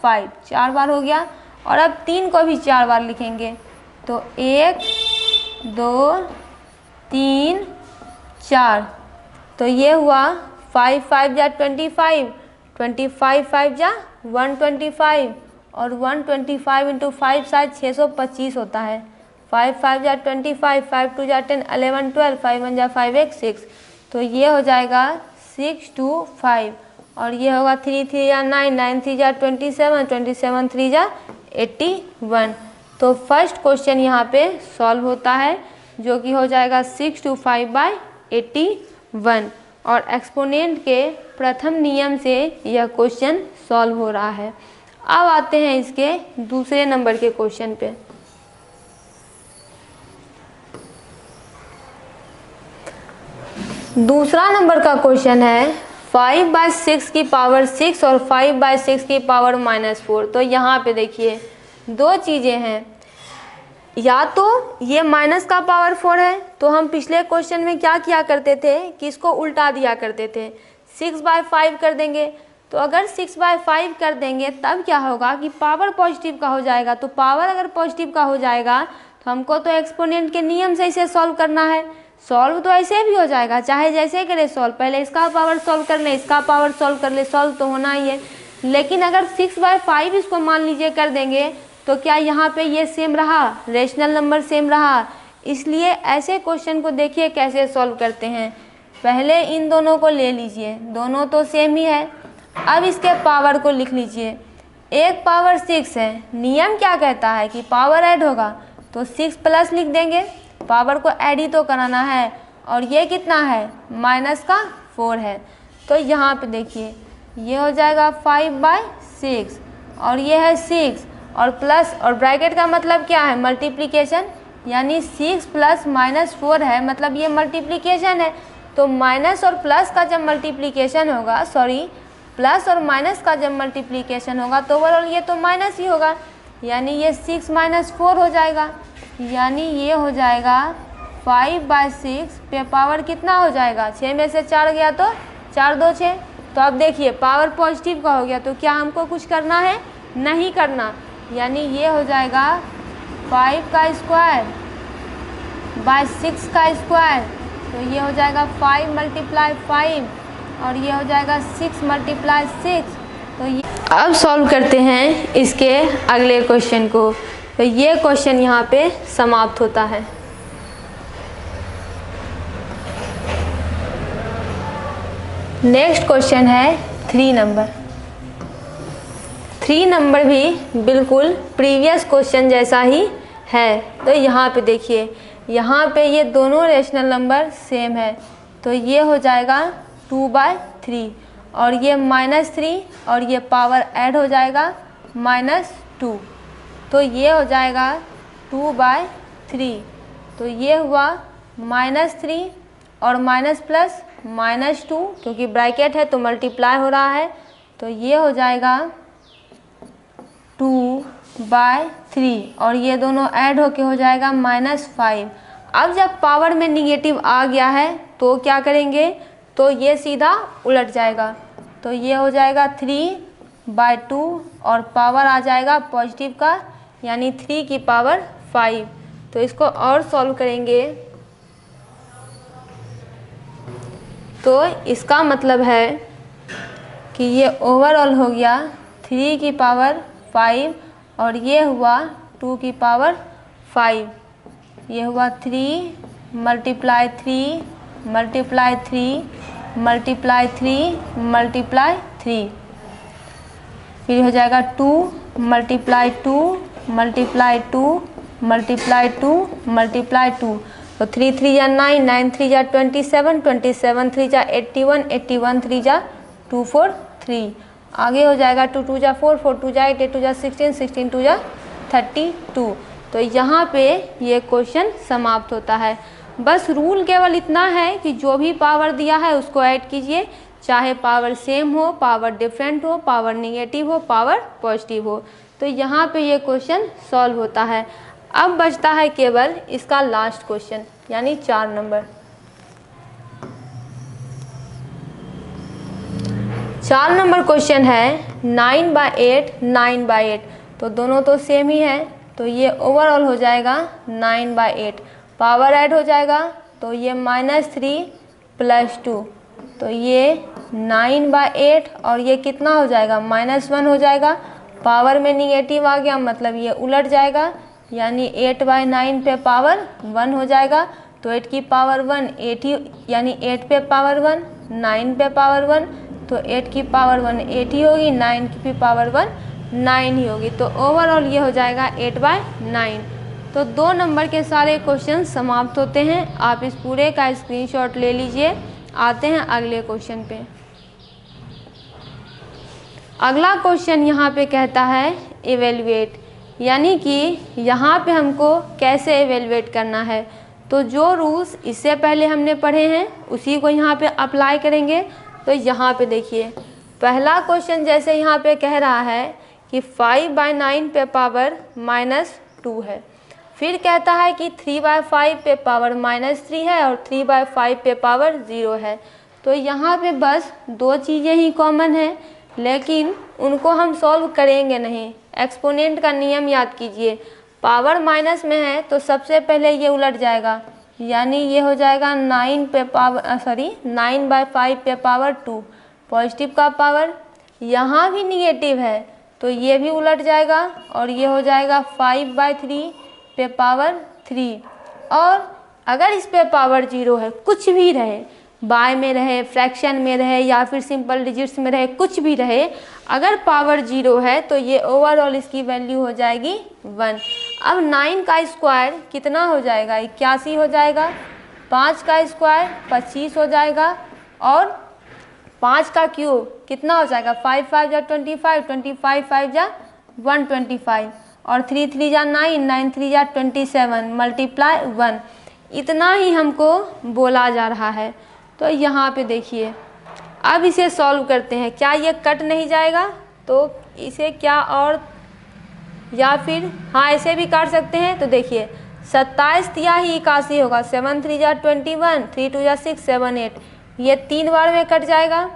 5 4 बार हो गया। और अब 3 को भी 4 बार लिखेंगे तो 1 2 3 4। तो ये हुआ 5 5 जा 25, 25 5 जा 125 और 125 × 5 शायद 625 होता है। 5 5 जा 25, 5 2 जा 10, 11 12, 5 1 जा 5 1 6। तो ये हो जाएगा 6 2 5 और ये होगा 3 3 जा 9, 9 3 जा 27, 27 3 जा 81। तो फर्स्ट क्वेश्चन यहाँ पे सॉल्व होता है जो कि हो जाएगा 6 2 5/81 और एक्सपोनेंट के प्रथम नियम से यह क्वेश्चन सॉल्व हो रहा है। अब आते हैं इसके दूसरे नंबर के क्वेश्चन पे। दूसरा नंबर का क्वेश्चन है 5/6 की पावर 6 और 5/6 की पावर -4। तो यहाँ पे देखिए दो चीज़ें हैं, या तो ये माइनस का पावर 4 है, तो हम पिछले क्वेश्चन में क्या किया करते थे कि इसको उल्टा दिया करते थे, 6/5 कर देंगे। तो अगर 6/5 कर देंगे तब क्या होगा कि पावर पॉजिटिव का हो जाएगा। तो पावर अगर पॉजिटिव का हो जाएगा तो हमको तो एक्सपोनेंट के नियम से इसे सॉल्व करना है। सॉल्व तो ऐसे भी हो जाएगा, चाहे जैसे करे सॉल्व, पहले इसका पावर सॉल्व कर ले, इसका पावर सॉल्व कर ले, सॉल्व तो होना ही है। लेकिन अगर 6/5 इसको मान लीजिए कर देंगे तो क्या यहाँ पे ये सेम रहा, रेशनल नंबर सेम रहा। इसलिए ऐसे क्वेश्चन को देखिए कैसे सॉल्व करते हैं। पहले इन दोनों को ले लीजिए, दोनों तो सेम ही है। अब इसके पावर को लिख लीजिए, एक पावर 6 है, नियम क्या कहता है कि पावर ऐड होगा, तो 6 प्लस लिख देंगे, पावर को ऐड ही तो कराना है। और ये कितना है, -4 है। तो यहाँ पे देखिए ये हो जाएगा 5/6 और ये है 6 और प्लस, और ब्रैकेट का मतलब क्या है, मल्टीप्लिकेशन, यानी 6 + -4 है, मतलब ये मल्टीप्लिकेशन है। तो माइनस और प्लस का जब मल्टीप्लिकेशन होगा, प्लस और माइनस का जब मल्टीप्लिकेशन होगा तो ओवरऑल ये तो माइनस ही होगा, यानी ये 6 - 4 हो जाएगा। यानी ये हो जाएगा 5/6 पे पावर कितना हो जाएगा, 6 में से 4 गया तो 4 2 6। तो अब देखिए पावर पॉजिटिव का हो गया, तो क्या हमको कुछ करना है, नहीं करना। यानी ये हो जाएगा 5 का स्क्वायर / 6 का स्क्वायर, तो ये हो जाएगा 5 × 5 और ये हो जाएगा 6 × 6। तो ये अब सॉल्व करते हैं इसके अगले क्वेश्चन को। तो ये क्वेश्चन यहाँ पे समाप्त होता है। नेक्स्ट क्वेश्चन है 3 नंबर। 3 नंबर भी बिल्कुल प्रीवियस क्वेश्चन जैसा ही है। तो यहाँ पे देखिए, यहाँ पे ये दोनों रेशनल नंबर सेम है। तो ये हो जाएगा 2/3 और ये -3 और ये पावर ऐड हो जाएगा -2। तो ये हो जाएगा 2/3। तो ये हुआ -3 और माइनस प्लस -2, क्योंकि ब्रैकेट है तो मल्टीप्लाई हो रहा है। तो ये हो जाएगा 2/3 और ये दोनों ऐड होके हो जाएगा -5। अब जब पावर में निगेटिव आ गया है तो क्या करेंगे, तो ये सीधा उलट जाएगा। तो ये हो जाएगा 3/2 और पावर आ जाएगा पॉजिटिव का, यानी 3 की पावर 5। तो इसको और सॉल्व करेंगे तो इसका मतलब है कि ये ओवरऑल हो गया 3 की पावर 5 और ये हुआ 2 की पावर 5। ये हुआ 3 × 3 × 3 × 3 × 3। फिर हो जाएगा 2 × 2 × 2 × 2 × 2। तो 3 × 3 = 9, 9 × 3 = 27, 27 × 3 = 81, 81 × 3 = 243। आगे हो जाएगा 2 × 2 = 4, 4 × 2 = 8, 8 × 2 = 16, 16 × 2 = 32। तो यहाँ पे ये क्वेश्चन समाप्त होता है। बस रूल केवल इतना है कि जो भी पावर दिया है उसको ऐड कीजिए, चाहे पावर सेम हो, पावर डिफरेंट हो, पावर निगेटिव हो, पावर पॉजिटिव हो। तो यहाँ पे ये क्वेश्चन सॉल्व होता है। अब बचता है केवल इसका लास्ट क्वेश्चन, यानी 4 नंबर। 4 नंबर क्वेश्चन है 9/8, 9/8। तो दोनों तो सेम ही है, तो ये ओवरऑल हो जाएगा 9/8। पावर ऐड हो जाएगा तो ये -3 + 2। तो ये 9/8 और ये कितना हो जाएगा, -1 हो जाएगा। पावर में निगेटिव आ गया मतलब ये उलट जाएगा, यानी 8/9 पे पावर 1 हो जाएगा। तो 8 की पावर 1 8 ही, यानी 8 पे पावर 1, 9 पे पावर 1। तो 8 की पावर 1 8 ही होगी, 9 की भी पावर 1 9 ही होगी। तो ओवरऑल ये हो जाएगा 8/9। तो 2 नंबर के सारे क्वेश्चन समाप्त होते हैं। आप इस पूरे का स्क्रीनशॉट ले लीजिए। आते हैं अगले क्वेश्चन पे। अगला क्वेश्चन यहाँ पे कहता है इवेल्युएट, यानी कि यहाँ पे हमको कैसे इवेल्युएट करना है। तो जो रूल्स इससे पहले हमने पढ़े हैं उसी को यहाँ पे अप्लाई करेंगे। तो यहाँ पे देखिए, पहला क्वेश्चन जैसे यहाँ पे कह रहा है कि 5/9 पे पावर -2 है। फिर कहता है कि 3/5 पे पावर -3 है और 3/5 पे पावर 0 है। तो यहाँ पे बस 2 चीज़ें ही कॉमन है, लेकिन उनको हम सॉल्व करेंगे नहीं। एक्सपोनेंट का नियम याद कीजिए, पावर माइनस में है तो सबसे पहले ये उलट जाएगा, यानी ये हो जाएगा 9/5 पे पावर 2। पॉजिटिव का पावर यहाँ भी निगेटिव है तो ये भी उलट जाएगा और ये हो जाएगा 5/3 पे पावर 3। और अगर इस पे पावर 0 है, कुछ भी रहे, बाय में रहे, फ्रैक्शन में रहे या फिर सिंपल डिजिट्स में रहे, कुछ भी रहे, अगर पावर 0 है तो ये ओवरऑल इसकी वैल्यू हो जाएगी 1। अब 9 का स्क्वायर कितना हो जाएगा, 81 हो जाएगा। 5 का स्क्वायर 25 हो जाएगा और 5 का क्यूब कितना हो जाएगा, 5 5 जा 25, 25 5 जा 125 और 3 3 जा 9, 9 3 जा 27 मल्टीप्लाई 1। इतना ही हमको बोला जा रहा है। तो यहाँ पे देखिए, अब इसे सॉल्व करते हैं। क्या ये कट नहीं जाएगा, तो इसे क्या और या फिर हाँ ऐसे भी काट सकते हैं। तो देखिए 27 तिहाई 81 होगा, 7 3 जा 21, 3 2 जा 6 7 8, ये 3 बार में कट जाएगा।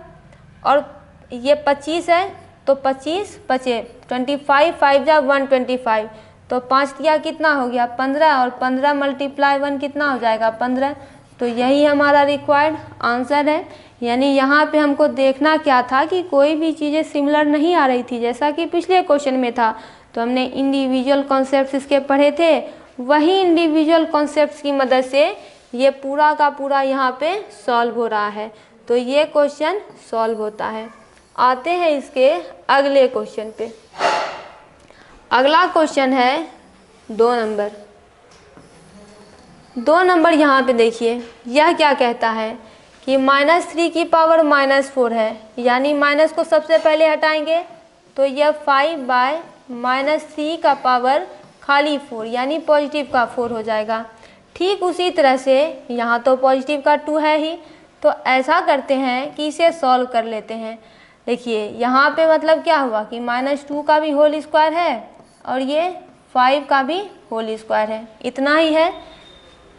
और ये 25 है तो 25 बचे, 25 5 जा 125, तो 5 तिया कितना हो गया 15 और 15 मल्टीप्लाई 1 कितना हो जाएगा 15। तो यही हमारा रिक्वायर्ड आंसर है। यानी यहाँ पे हमको देखना क्या था कि कोई भी चीज़ें सिमिलर नहीं आ रही थी, जैसा कि पिछले क्वेश्चन में था। तो हमने इंडिविजुअल कॉन्सेप्ट्स इसके पढ़े थे, वही इंडिविजुअल कॉन्सेप्ट्स की मदद से ये पूरा का पूरा यहाँ पे सॉल्व हो रहा है। तो ये क्वेश्चन सॉल्व होता है। आते हैं इसके अगले क्वेश्चन पे। अगला क्वेश्चन है 2 नंबर। 2 नंबर यहाँ पे देखिए, यह क्या कहता है कि -3 की पावर -4 है, यानी माइनस को सबसे पहले हटाएंगे तो यह 5/-3 का पावर खाली 4, यानी पॉजिटिव का 4 हो जाएगा। ठीक उसी तरह से यहाँ तो पॉजिटिव का 2 है ही, तो ऐसा करते हैं कि इसे सॉल्व कर लेते हैं। देखिए यहाँ पे मतलब क्या हुआ कि -2 का भी होल स्क्वायर है और ये 5 का भी होल स्क्वायर है, इतना ही है।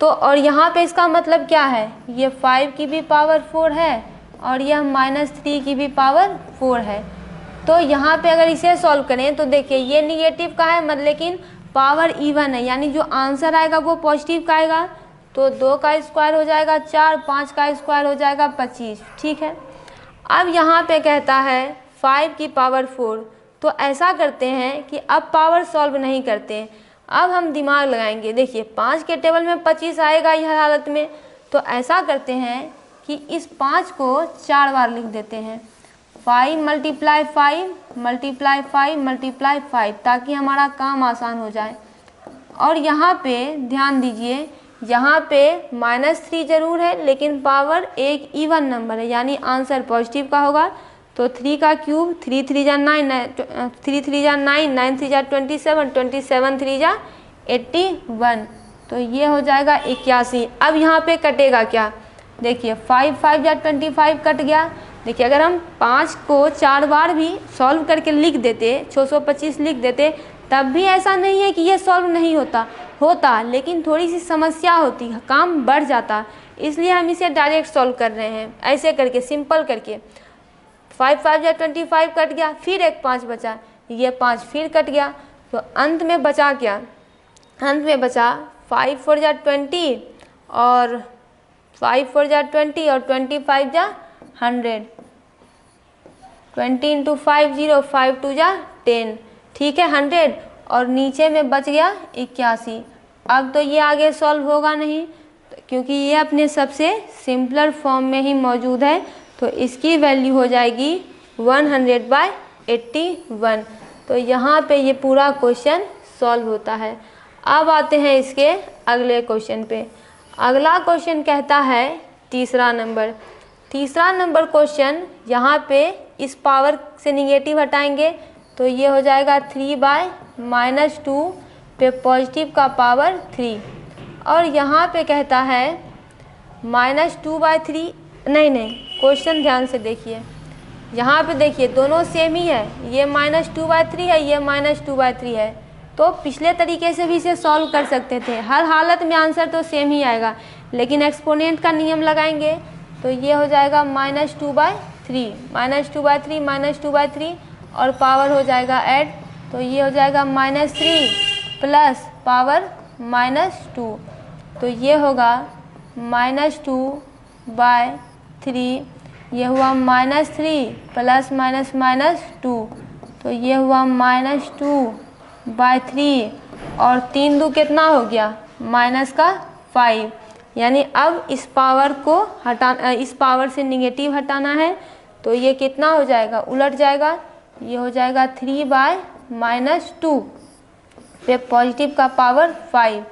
तो और यहाँ पे इसका मतलब क्या है, ये 5 की भी पावर 4 है और यह -3 की भी पावर 4 है। तो यहाँ पे अगर इसे सॉल्व करें तो देखिए ये निगेटिव का है मतलब, लेकिन पावर इवन है, यानी जो आंसर आएगा वो पॉजिटिव का आएगा। तो 2 का स्क्वायर हो जाएगा 4, 5 का स्क्वायर हो जाएगा 25, ठीक है। अब यहाँ पे कहता है 5 की पावर 4, तो ऐसा करते हैं कि अब पावर सॉल्व नहीं करते, अब हम दिमाग लगाएंगे। देखिए 5 के टेबल में 25 आएगा हर हालत में, तो ऐसा करते हैं कि इस 5 को 4 बार लिख देते हैं। 5 × 5 × 5 × 5, ताकि हमारा काम आसान हो जाए। और यहाँ पे ध्यान दीजिए, यहाँ पे -3 ज़रूर है लेकिन पावर एक इवन नंबर है, यानी आंसर पॉजिटिव का होगा। तो 3 का क्यूब 3 3 जा 9, 3 3 जा 9, 9 3 जा 27, 27 3 जा 81, तो ये हो जाएगा 81। अब यहाँ पे कटेगा क्या, देखिए 5 5 जा 25 कट गया। देखिए अगर हम 5 को 4 बार भी सॉल्व करके लिख देते, 625 लिख देते, तब भी ऐसा नहीं है कि ये सॉल्व नहीं होता, लेकिन थोड़ी सी समस्या होती, काम बढ़ जाता, इसलिए हम इसे डायरेक्ट सॉल्व कर रहे हैं ऐसे करके, सिंपल करके। 5 5 जा 25 कट गया, फिर एक 5 बचा, ये 5 फिर कट गया, तो अंत में बचा क्या, अंत में बचा 5 4 जा 20 और 5 4 जा 20 और 25 जा 100, 20 × 5 0, 5 2 जा 10, ठीक है 100, और नीचे में बच गया 81। अब तो ये आगे सॉल्व होगा नहीं, क्योंकि ये अपने सबसे सिंपलर फॉर्म में ही मौजूद है, तो इसकी वैल्यू हो जाएगी 100/81। तो यहाँ पे ये पूरा क्वेश्चन सॉल्व होता है। अब आते हैं इसके अगले क्वेश्चन पे। अगला क्वेश्चन कहता है 3 नंबर। 3 नंबर क्वेश्चन, यहाँ पे इस पावर से निगेटिव हटाएंगे तो ये हो जाएगा 3/-2 पे पॉजिटिव का पावर 3, और यहाँ पे कहता है -2/3, नहीं क्वेश्चन ध्यान से देखिए, यहाँ पे देखिए दोनों सेम ही है, ये -2/3 है, ये -2/3 है। तो पिछले तरीके से भी इसे सॉल्व कर सकते थे, हर हालत में आंसर तो सेम ही आएगा, लेकिन एक्सपोनेंट का नियम लगाएंगे तो ये हो जाएगा -2/3, -2/3 और पावर हो जाएगा ऐड, तो ये हो जाएगा -3 प्लस पावर -2, तो ये होगा -2/3, ये हुआ -3 प्लस -2, तो ये हुआ -2/3, और 3 दूनी कितना हो गया, -5, यानी अब इस पावर को इस पावर से निगेटिव हटाना है, तो ये कितना हो जाएगा, उलट जाएगा, ये हो जाएगा 3/-2 पे पॉजिटिव का पावर 5।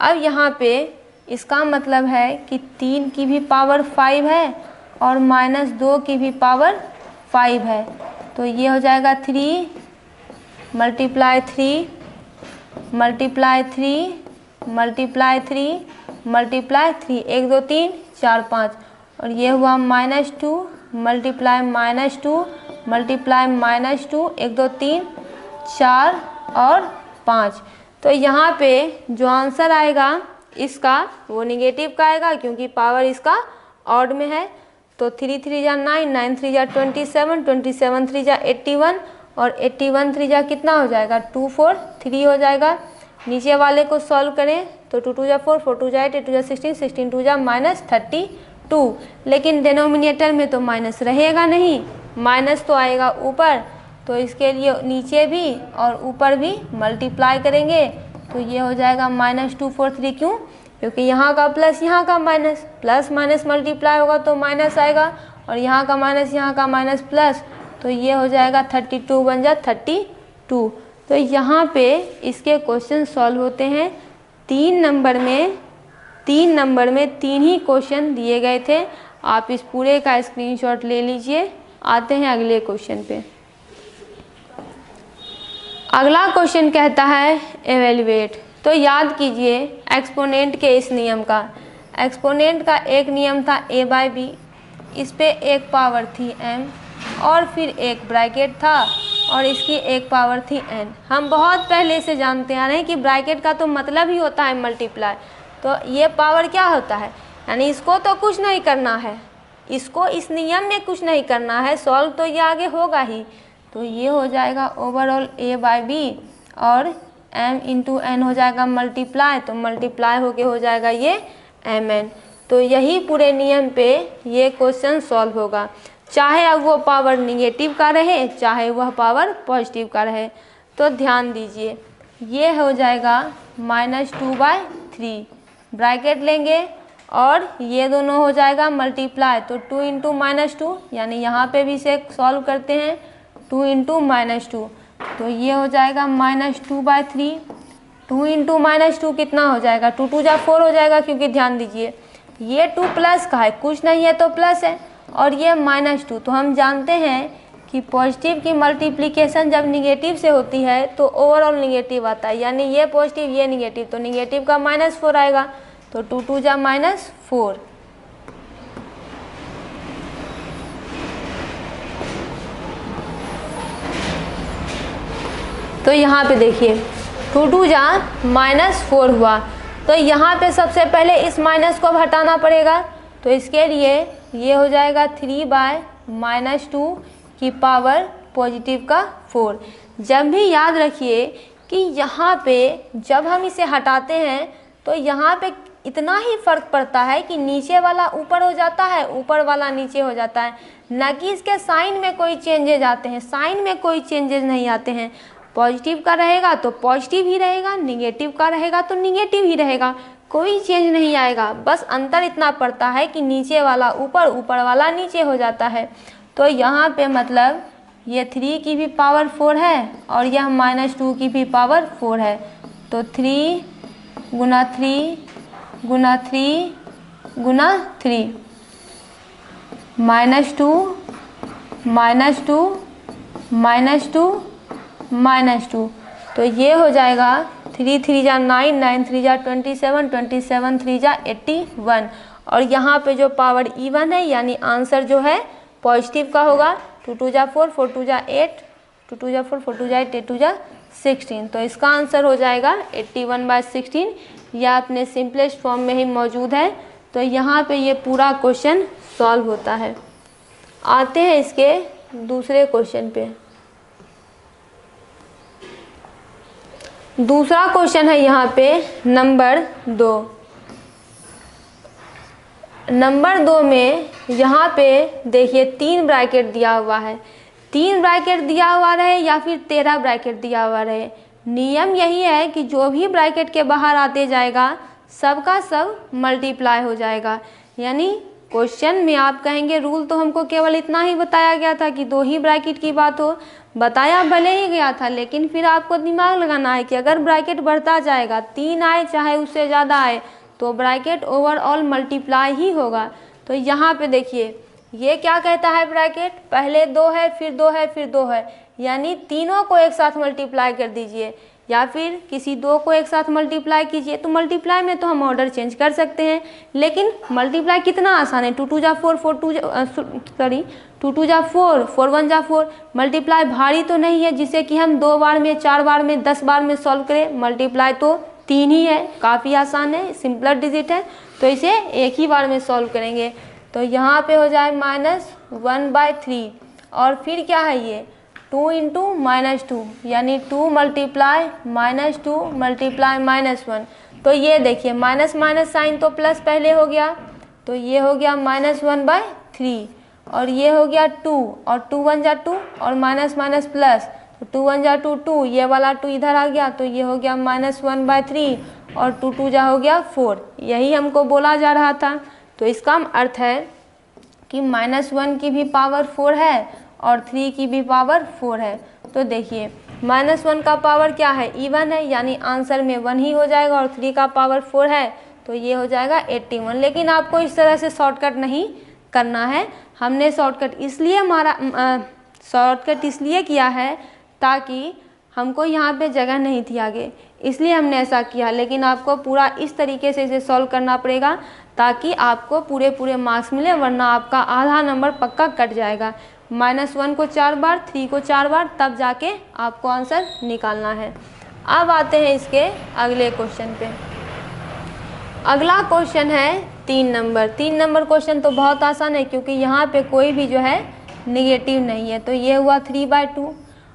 अब यहाँ पे इसका मतलब है कि 3 की भी पावर 5 है और -2 की भी पावर 5 है, तो ये हो जाएगा 3 × 3 × 3, 1 2 3 4 5, और ये हुआ -2 × -2 1 2 3 4 और 5। तो यहाँ पे जो आंसर आएगा इसका वो निगेटिव का आएगा, क्योंकि पावर इसका ऑड में है। तो 3 3 जा 9, 9 3 जा 27, 27 3 जा 81, और 81 3 जा कितना हो जाएगा, 2 4 3 हो जाएगा। नीचे वाले को सॉल्व करें तो 2 2 जा 4, 4 2 जा 8, 8 2 जा 16, 16 2 जा -32। लेकिन डिनोमिनेटर में तो माइनस रहेगा नहीं, माइनस तो आएगा ऊपर, तो इसके लिए नीचे भी और ऊपर भी मल्टीप्लाई करेंगे तो ये हो जाएगा -243। क्यों? क्योंकि यहाँ का प्लस यहाँ का माइनस, प्लस माइनस मल्टीप्लाई होगा तो माइनस आएगा, और यहाँ का माइनस प्लस, तो ये हो जाएगा 32 बन जा 32। तो यहाँ पे इसके क्वेश्चन सॉल्व होते हैं। 3 नंबर में 3 ही क्वेश्चन दिए गए थे। आप इस पूरे का स्क्रीनशॉट ले लीजिए। आते हैं अगले क्वेश्चन पे। अगला क्वेश्चन कहता है एवेल्युएट। तो याद कीजिए एक्सपोनेंट के इस नियम का। एक्सपोनेंट का एक नियम था a/b, इस पे एक पावर थी m, और फिर एक ब्रैकेट था और इसकी एक पावर थी n। हम बहुत पहले से जानते आ रहे हैं कि ब्रैकेट का तो मतलब ही होता है मल्टीप्लाई। तो ये पावर क्या होता है, यानी इसको तो कुछ नहीं करना है, इसको इस नियम में कुछ नहीं करना है, सॉल्व तो ये आगे होगा ही। तो ये हो जाएगा ओवरऑल a/b और m इंटू n हो जाएगा मल्टीप्लाई, तो मल्टीप्लाई होके हो जाएगा ये mn। तो यही पूरे नियम पे ये क्वेश्चन सॉल्व होगा, चाहे अब वो पावर निगेटिव का रहे चाहे वह पावर पॉजिटिव का रहे। तो ध्यान दीजिए ये हो जाएगा -2/3, ब्रैकेट लेंगे और ये दोनों हो जाएगा मल्टीप्लाई, तो 2 इंटू -2, यानी यहाँ पे भी इसे सॉल्व करते हैं 2 इंटू -2, तो ये हो जाएगा -2/3। 2 इंटू -2 कितना हो जाएगा, 2 2 जा 4 हो जाएगा, क्योंकि ध्यान दीजिए ये 2 प्लस का है, कुछ नहीं है तो प्लस है, और ये -2। तो हम जानते हैं कि पॉजिटिव की मल्टीप्लिकेशन जब निगेटिव से होती है तो ओवरऑल निगेटिव आता है, यानी ये पॉजिटिव ये निगेटिव, तो निगेटिव का -4 आएगा, तो 2 2 जा -4। तो यहाँ पे देखिए 2 2 जा -4 हुआ, तो यहाँ पे सबसे पहले इस माइनस को हटाना पड़ेगा, तो इसके लिए ये हो जाएगा 3/-2 की पावर पॉजिटिव का 4। जब भी याद रखिए कि यहाँ पे जब हम इसे हटाते हैं तो यहाँ पे इतना ही फ़र्क पड़ता है कि नीचे वाला ऊपर हो जाता है, ऊपर वाला नीचे हो जाता है, न कि इसके साइन में कोई चेंजेज आते हैं। साइन में कोई चेंजेज नहीं आते हैं, पॉजिटिव का रहेगा तो पॉजिटिव ही रहेगा, निगेटिव का रहेगा तो निगेटिव ही रहेगा, कोई चेंज नहीं आएगा। बस अंतर इतना पड़ता है कि नीचे वाला ऊपर ऊपर वाला नीचे हो जाता है। तो यहाँ पे मतलब ये 3 की भी पावर 4 है और यह -2 की भी पावर 4 है, तो 3 गुना 3 गुना 3 गुना 3, -2 -2 -2 तो ये हो जाएगा 3 3 जा 9, 9 3 जा 27, 27 3 जा 81, और यहाँ पे जो पावर इवन है यानी आंसर जो है पॉजिटिव का होगा। 2 2 जा 4, 4 2 जा 8, 2 2 जा 4, 4 2 जा 8, 8 2 जा 16, तो इसका आंसर हो जाएगा 81/16। यह अपने सिंपलेस्ट फॉर्म में ही मौजूद है। तो यहाँ पे ये पूरा क्वेश्चन सॉल्व होता है। आते हैं इसके दूसरे क्वेश्चन पे। दूसरा क्वेश्चन है यहाँ पे नंबर 2। नंबर 2 में यहाँ पे देखिए 3 ब्रैकेट दिया हुआ है, 3 ब्रैकेट दिया हुआ रहे या फिर 13 ब्रैकेट दिया हुआ रहे, नियम यही है कि जो भी ब्रैकेट के बाहर आते जाएगा सबका सब मल्टीप्लाई हो जाएगा। यानी क्वेश्चन में आप कहेंगे रूल तो हमको केवल इतना ही बताया गया था कि 2 ही ब्रैकेट की बात हो, बताया भले ही गया था, लेकिन फिर आपको दिमाग लगाना है कि अगर ब्रैकेट बढ़ता जाएगा 3 आए चाहे उससे ज़्यादा आए तो ब्रैकेट ओवरऑल मल्टीप्लाई ही होगा। तो यहाँ पे देखिए ये क्या कहता है, ब्रैकेट पहले 2 है फिर 2 है फिर 2 है, यानी तीनों को एक साथ मल्टीप्लाई कर दीजिए या फिर किसी 2 को एक साथ मल्टीप्लाई कीजिए। तो मल्टीप्लाई में तो हम ऑर्डर चेंज कर सकते हैं, लेकिन मल्टीप्लाई कितना आसान है, 2 2 जा 4, 2 2 जा 4, 4 1 जा 4। मल्टीप्लाई भारी तो नहीं है जिसे कि हम 2 बार में 4 बार में 10 बार में सॉल्व करें, मल्टीप्लाई तो 3 ही है, काफ़ी आसान है, सिंपलर डिजिट है, तो इसे एक ही बार में सॉल्व करेंगे। तो यहाँ पे हो जाए -1/3 और फिर क्या है ये 2 इंटू -2 यानी 2 मल्टीप्लाई -2 मल्टीप्लाई -1, तो ये देखिए माइनस माइनस साइन तो प्लस पहले हो गया, तो ये हो गया -1/3 और ये हो गया 2 और 2 1 जा 2 और माइनस माइनस प्लस, तो 2 1 जा 2 2, ये वाला 2 इधर आ गया तो ये हो गया -1/3 और 2 2 जा हो गया 4। यही हमको बोला जा रहा था। तो इसका अर्थ है कि -1 की भी पावर 4 है और 3 की भी पावर 4 है। तो देखिए -1 का पावर क्या है, इवन है, यानी आंसर में 1 ही हो जाएगा और 3 का पावर 4 है तो ये हो जाएगा 81। लेकिन आपको इस तरह से शॉर्टकट नहीं करना है। हमने शॉर्टकट इसलिए किया है ताकि हमको यहाँ पे जगह नहीं थी आगे, इसलिए हमने ऐसा किया। लेकिन आपको पूरा इस तरीके से इसे सॉल्व करना पड़ेगा ताकि आपको पूरे मार्क्स मिले, वरना आपका आधा नंबर पक्का कट जाएगा। -1 को 4 बार, 3 को 4 बार, तब जाके आपको आंसर निकालना है। अब आते हैं इसके अगले क्वेश्चन पे। अगला क्वेश्चन है 3 नंबर। 3 नंबर क्वेश्चन तो बहुत आसान है क्योंकि यहाँ पे कोई भी जो है नेगेटिव नहीं है। तो ये हुआ 3/2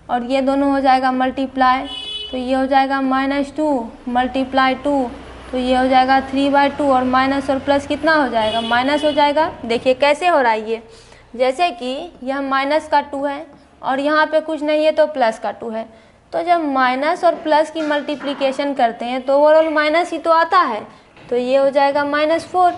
और ये दोनों हो जाएगा मल्टीप्लाई, तो ये हो जाएगा -2 × 2, तो ये हो जाएगा 3/2 और माइनस और प्लस कितना हो जाएगा, माइनस हो जाएगा। देखिए कैसे हो रहा है ये, जैसे कि यह माइनस का 2 है और यहाँ पे कुछ नहीं है तो प्लस का 2 है। तो जब माइनस और प्लस की मल्टीप्लिकेशन करते हैं तो ओवरऑल माइनस ही तो आता है, तो ये हो जाएगा -4,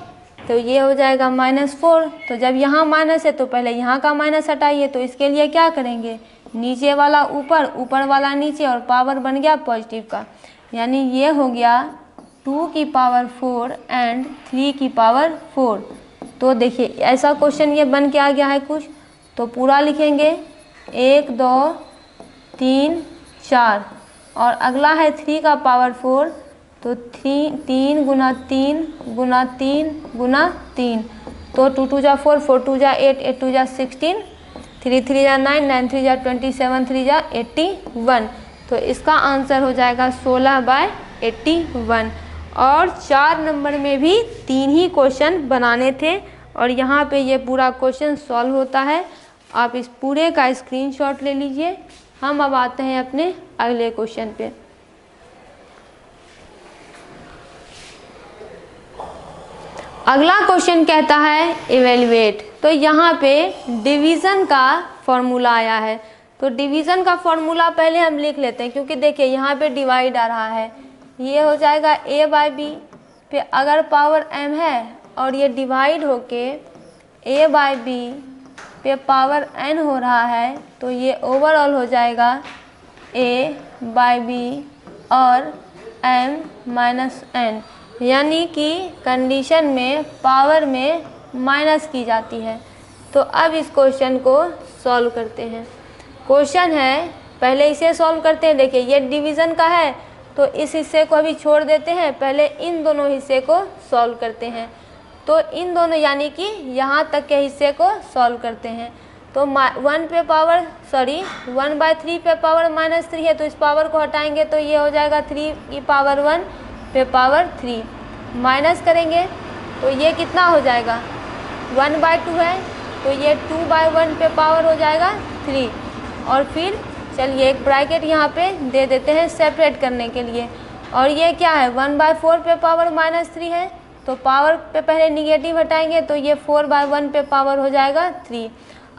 तो ये हो जाएगा -4। तो जब यहाँ माइनस है तो पहले यहाँ का माइनस हटाइए, तो इसके लिए क्या करेंगे, नीचे वाला ऊपर, ऊपर वाला नीचे और पावर बन गया पॉजिटिव का, यानी ये हो गया 2 की पावर 4 एंड 3 की पावर 4। तो देखिए ऐसा क्वेश्चन ये बन के आ गया है कुछ, तो पूरा लिखेंगे 1 2 3 4 और अगला है 3 का पावर 4, तो 3 3 × 3 × 3 × 3, तो 2 2 जा 4, 4 2 जा 8, 8 2 जा 16, 3 3 जा 9, 9 3 जा 27, 3 जा 81। तो इसका आंसर हो जाएगा 16/81। और 4 नंबर में भी 3 ही क्वेश्चन बनाने थे और यहाँ पे ये पूरा क्वेश्चन सॉल्व होता है। आप इस पूरे का स्क्रीनशॉट ले लीजिए। हम अब आते हैं अपने अगले क्वेश्चन पे। अगला क्वेश्चन कहता है इवेल्युएट। तो यहाँ पे डिवीज़न का फॉर्मूला आया है, तो डिवीज़न का फॉर्मूला पहले हम लिख लेते हैं क्योंकि देखिए यहाँ पे डिवाइड आ रहा है। ये हो जाएगा a/b पे अगर पावर m है और ये डिवाइड होके a/b पे पावर n हो रहा है, तो ये ओवरऑल हो जाएगा a/b और m-n, यानी कि कंडीशन में पावर में माइनस की जाती है। तो अब इस क्वेश्चन को सॉल्व करते हैं। क्वेश्चन है, पहले इसे सॉल्व करते हैं। देखिए ये डिवीज़न का है तो इस हिस्से को अभी छोड़ देते हैं, पहले इन दोनों हिस्से को सॉल्व करते हैं। तो इन दोनों यानी कि यहाँ तक के हिस्से को सॉल्व करते हैं। तो 1/3 पे पावर -3 है, तो इस पावर को हटाएंगे तो ये हो जाएगा 3 की पावर 1 पे पावर 3। माइनस करेंगे तो ये कितना हो जाएगा, 1/2 है तो ये 2/1 पे पावर हो जाएगा 3। और फिर चलिए एक ब्रैकेट यहाँ पे दे देते हैं सेपरेट करने के लिए। और ये क्या है, 1/4 पे पावर -3 है, तो पावर पे पहले निगेटिव हटाएंगे तो ये 4/1 पे पावर हो जाएगा 3।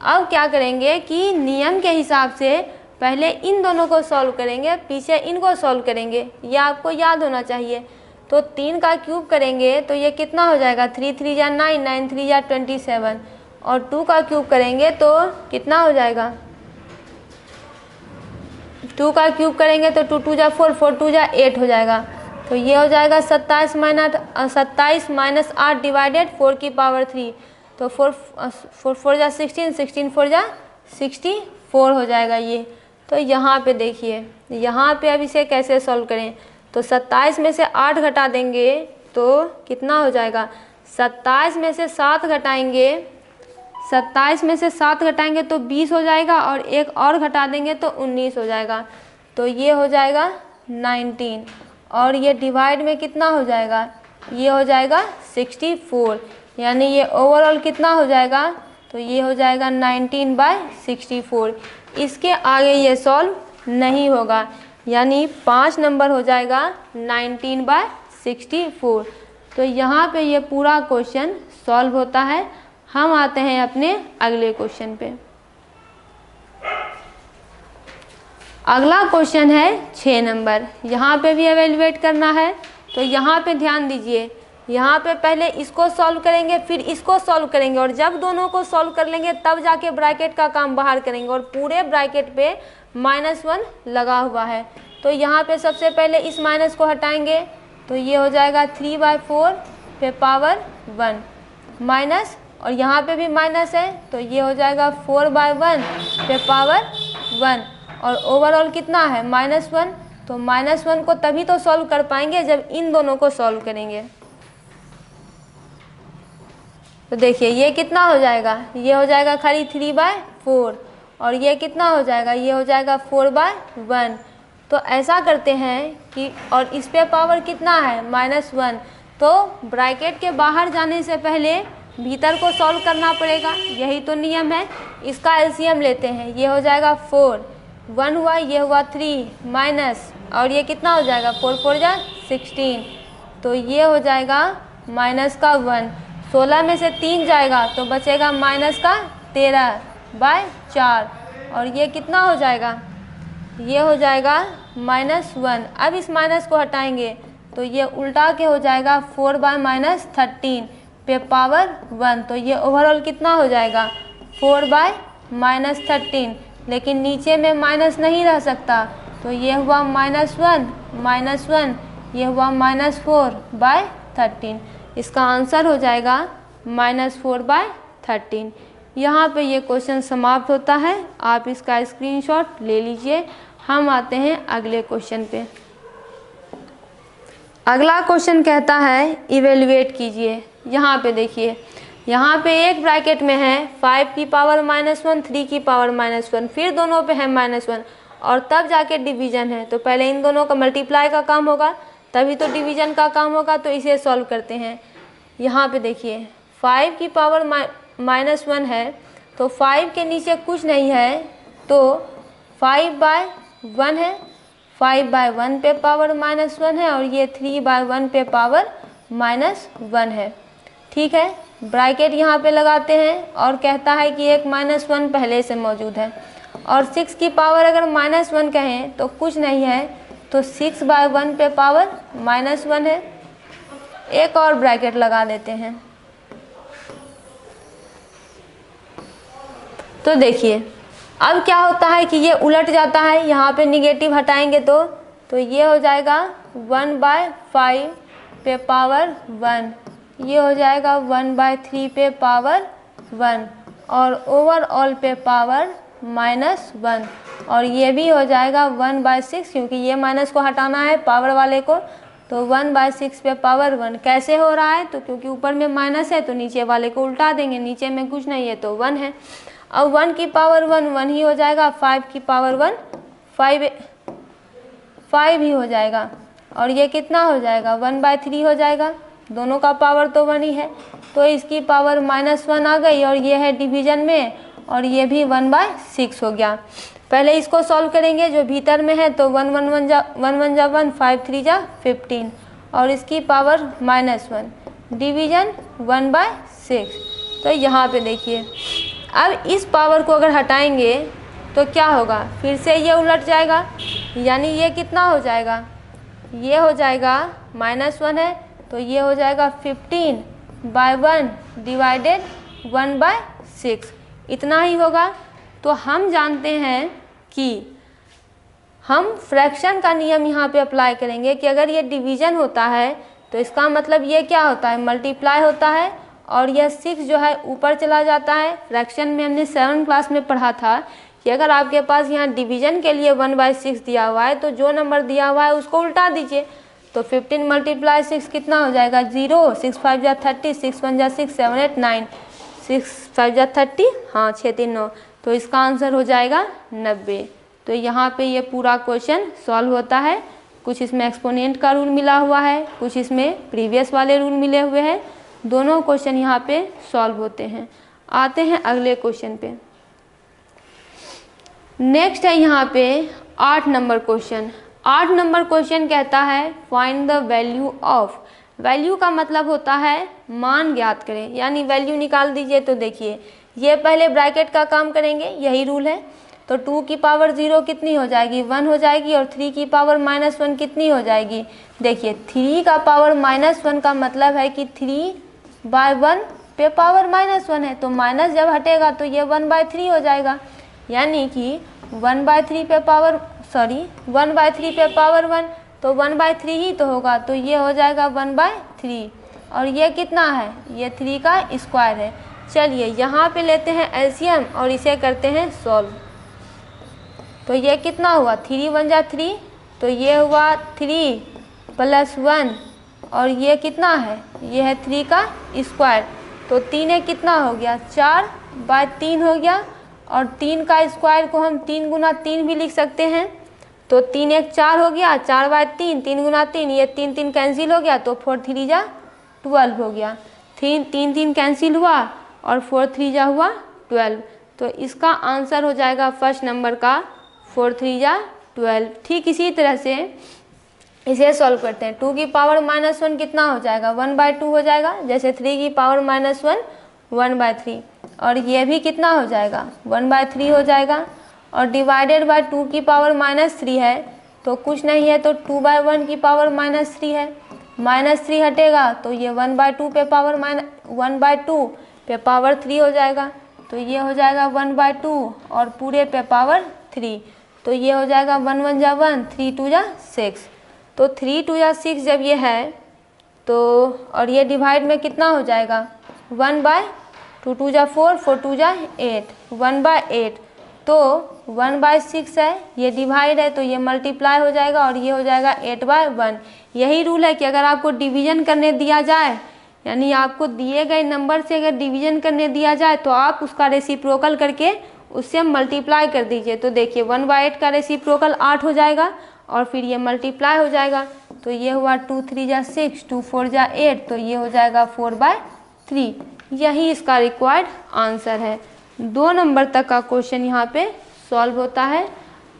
अब क्या करेंगे कि नियम के हिसाब से पहले इन दोनों को सॉल्व करेंगे, पीछे इनको सॉल्व करेंगे, ये आपको याद होना चाहिए। तो 3 का क्यूब करेंगे तो ये कितना हो जाएगा, 3 3 जा 9, 9 3 जा 27। और 2 का क्यूब करेंगे तो कितना हो जाएगा, 2 का क्यूब करेंगे तो 2 2 जा 4, 4 2 जा 8 हो जाएगा। तो ये हो जाएगा 27 - 8 डिवाइडेड 4 की पावर 3, तो 4 4 जा 16, 16 4 जा 64 हो जाएगा ये। तो यहाँ पे देखिए, यहाँ पे अब इसे कैसे सॉल्व करें, तो 27 में से 8 घटा देंगे तो कितना हो जाएगा, 27 में से 7 घटाएंगे, 27 में से 7 घटाएंगे तो 20 हो जाएगा और एक और घटा देंगे तो 19 हो जाएगा। तो ये हो जाएगा 19 और ये डिवाइड में कितना हो जाएगा, ये हो जाएगा 64, यानी ये ओवरऑल कितना हो जाएगा, तो ये हो जाएगा 19/64। इसके आगे ये सॉल्व नहीं होगा, यानी 5 नंबर हो जाएगा 19/64। 64। तो यहाँ पे ये पूरा क्वेश्चन सॉल्व होता है। हम आते हैं अपने अगले क्वेश्चन पे। अगला क्वेश्चन है 6 नंबर। यहाँ पे भी एवेल्युएट करना है। तो यहाँ पे ध्यान दीजिए, यहाँ पे पहले इसको सॉल्व करेंगे, फिर इसको सॉल्व करेंगे, और जब दोनों को सॉल्व कर लेंगे तब जाके ब्रैकेट का काम बाहर करेंगे, और पूरे ब्रैकेट पे -1 लगा हुआ है। तो यहाँ पे सबसे पहले इस माइनस को हटाएंगे, तो ये हो जाएगा 3/4 पे पावर 1 माइनस, और यहाँ पे भी माइनस है तो ये हो जाएगा 4/1 पे पावर 1, और ओवरऑल कितना है -1। तो -1 को तभी तो सॉल्व कर पाएंगे जब इन दोनों को सॉल्व करेंगे। तो देखिए ये कितना हो जाएगा, ये हो जाएगा खाली 3/4, और ये कितना हो जाएगा, ये हो जाएगा 4/1। तो ऐसा करते हैं कि, और इस पे पावर कितना है -1, तो ब्रैकेट के बाहर जाने से पहले भीतर को सॉल्व करना पड़ेगा, यही तो नियम है। इसका एलसीएम लेते हैं, ये हो जाएगा 4, 1 हुआ, ये हुआ 3 माइनस, और ये कितना हो जाएगा 4 4 जा 16, तो ये हो जाएगा -1। 16 में से 3 जाएगा तो बचेगा -13/4, और ये कितना हो जाएगा, ये हो जाएगा -1। अब इस माइनस को हटाएंगे तो ये उल्टा के हो जाएगा 4/-13 पे पावर 1। तो ये ओवरऑल कितना हो जाएगा 4/-13, लेकिन नीचे में माइनस नहीं रह सकता, तो ये हुआ -1, ये हुआ -4/13। इसका आंसर हो जाएगा -4/13। यहाँ पे ये क्वेश्चन समाप्त होता है। आप इसका स्क्रीनशॉट ले लीजिए। हम आते हैं अगले क्वेश्चन पे। अगला क्वेश्चन कहता है इवेल्युएट कीजिए। यहाँ पे देखिए, यहाँ पे एक ब्रैकेट में है 5 की पावर -1, 3 की पावर -1, फिर दोनों पे है -1, और तब जाके डिवीजन है। तो पहले इन दोनों का मल्टीप्लाई का काम होगा, तभी तो डिवीजन का काम होगा। तो इसे सॉल्व करते हैं। यहाँ पे देखिए 5 की पावर -1 है, तो 5 के नीचे कुछ नहीं है, तो 5/1 है, 5/1 पे पावर -1 है, और ये 3/1 पे पावर -1 है। ठीक है, ब्रैकेट यहाँ पे लगाते हैं, और कहता है कि एक -1 पहले से मौजूद है, और 6 की पावर अगर -1 कहें तो कुछ नहीं है, तो 6/1 पे पावर -1 है। एक और ब्रैकेट लगा देते हैं। तो देखिए अब क्या होता है कि ये उलट जाता है, यहाँ पे निगेटिव हटाएंगे तो ये हो जाएगा 1/5 पे पावर 1, ये हो जाएगा 1/3 पे पावर 1, और ओवरऑल पे पावर -1, और ये भी हो जाएगा 1/6, क्योंकि ये माइनस को हटाना है पावर वाले को, तो 1/6 पे पावर 1। कैसे हो रहा है, तो क्योंकि ऊपर में माइनस है तो नीचे वाले को उल्टा देंगे, नीचे में कुछ नहीं है तो 1 है। अब 1 की पावर 1 ही हो जाएगा, 5 की पावर 1 5 ही हो जाएगा, और ये कितना हो जाएगा 1/3 हो जाएगा, दोनों का पावर तो 1 ही है। तो इसकी पावर -1 आ गई, और ये है डिवीजन में, और ये भी 1/6 हो गया। पहले इसको सॉल्व करेंगे जो भीतर में है, तो 1 1 1 जा 1, 5 3 जा 15, और इसकी पावर -1, डिवीजन 1/6। तो यहाँ पे देखिए अब इस पावर को अगर हटाएंगे तो क्या होगा, फिर से ये उलट जाएगा, यानी ये कितना हो जाएगा, ये हो जाएगा -1 है, तो ये हो जाएगा 15/1 डिवाइडेड 1/6, इतना ही होगा। तो हम जानते हैं कि हम फ्रैक्शन का नियम यहाँ पे अप्लाई करेंगे कि अगर ये डिवीज़न होता है तो इसका मतलब ये क्या होता है, मल्टीप्लाई होता है, और यह 6 जो है ऊपर चला जाता है। फ्रैक्शन में हमने 7 क्लास में पढ़ा था कि अगर आपके पास यहाँ डिवीज़न के लिए 1/6 दिया हुआ है तो जो नंबर दिया हुआ है उसको उल्टा दीजिए। तो 15 × 6 कितना हो जाएगा 0, 6 5 जा 30, 6 1 जा 6, 7 8 9, 6 5 जा 30, हाँ 6 3 9, तो इसका आंसर हो जाएगा 90। तो यहाँ पे ये पूरा क्वेश्चन सॉल्व होता है। कुछ इसमें एक्सपोनेंट का रूल मिला हुआ है, कुछ इसमें प्रीवियस वाले रूल मिले हुए हैं। दोनों क्वेश्चन यहाँ पे सॉल्व होते हैं। आते हैं अगले क्वेश्चन पे। नेक्स्ट है यहाँ पे 8 नंबर क्वेश्चन। 8 नंबर क्वेश्चन कहता है find the value of. Value का मतलब होता है मान ज्ञात करें, यानी वैल्यू निकाल दीजिए। तो देखिए ये पहले ब्रैकेट का काम करेंगे, यही रूल है। तो 2 की पावर 0 कितनी हो जाएगी, 1 हो जाएगी, और 3 की पावर -1 कितनी हो जाएगी। देखिए 3 का पावर -1 का मतलब है कि 3/1 पे पावर -1 है, तो माइनस जब हटेगा तो ये 1/3 हो जाएगा, यानी कि 1/3 पे पावर 1/3 पे पावर 1, तो 1/3 ही तो होगा, तो ये हो जाएगा 1/3। और ये कितना है, ये 3 का स्क्वायर है। चलिए यहाँ पे लेते हैं एलसीएम और इसे करते हैं सॉल्व। तो ये कितना हुआ, 3 1 जा 3, तो ये हुआ 3 + 1, और ये कितना है, ये है 3 का स्क्वायर। तो 3 एक कितना हो गया, 4/3 हो गया, और 3 का स्क्वायर को हम 3 गुना 3 भी लिख सकते हैं। तो 3 एक 4 हो गया, 4/3, 3 गुना 3, ये 3 3 कैंसिल हो गया, तो 4 3 जा 12 हो गया। 3 3 कैंसिल हुआ और 4 3 जा हुआ 12। तो इसका आंसर हो जाएगा फर्स्ट नंबर का 4 3 जा 12। ठीक इसी तरह से इसे सॉल्व करते हैं। 2 की पावर -1 कितना हो जाएगा, 1/2 हो जाएगा, जैसे 3 की पावर -1 1/3, और ये भी कितना हो जाएगा, 1/3 हो जाएगा। और डिवाइडेड बाय 2 की पावर -3 है, तो कुछ नहीं है, तो 2/1 की पावर -3 है, -3 हटेगा तो ये 1/2 पे पावर 1/2 पे पावर 3 हो जाएगा, तो ये हो जाएगा 1/2 और पूरे पे पावर 3, तो ये हो जाएगा 1 1 जा 1, 3 2 जा 6। तो 3 2 जा 6 जब ये है तो, और ये डिवाइड में कितना हो जाएगा, 1/2 2 जा 4 4 2 जा 8, 1/8। तो 1/6 है, ये डिवाइड है तो ये मल्टीप्लाई हो जाएगा, और ये हो जाएगा 8/1। यही रूल है कि अगर आपको डिवीजन करने दिया जाए, यानी आपको दिए गए नंबर से अगर डिवीजन करने दिया जाए, तो आप उसका रेसिप्रोकल करके उससे मल्टीप्लाई कर दीजिए। तो देखिए 1/8 का रेसिप्रोकल 8 हो जाएगा, और फिर ये मल्टीप्लाई हो जाएगा, तो ये हुआ 2 3 जा 6, 2 4 जा 8, तो ये हो जाएगा 4/3। यही इसका रिक्वायर्ड आंसर है। 2 नंबर तक का क्वेश्चन यहाँ पे सॉल्व होता है।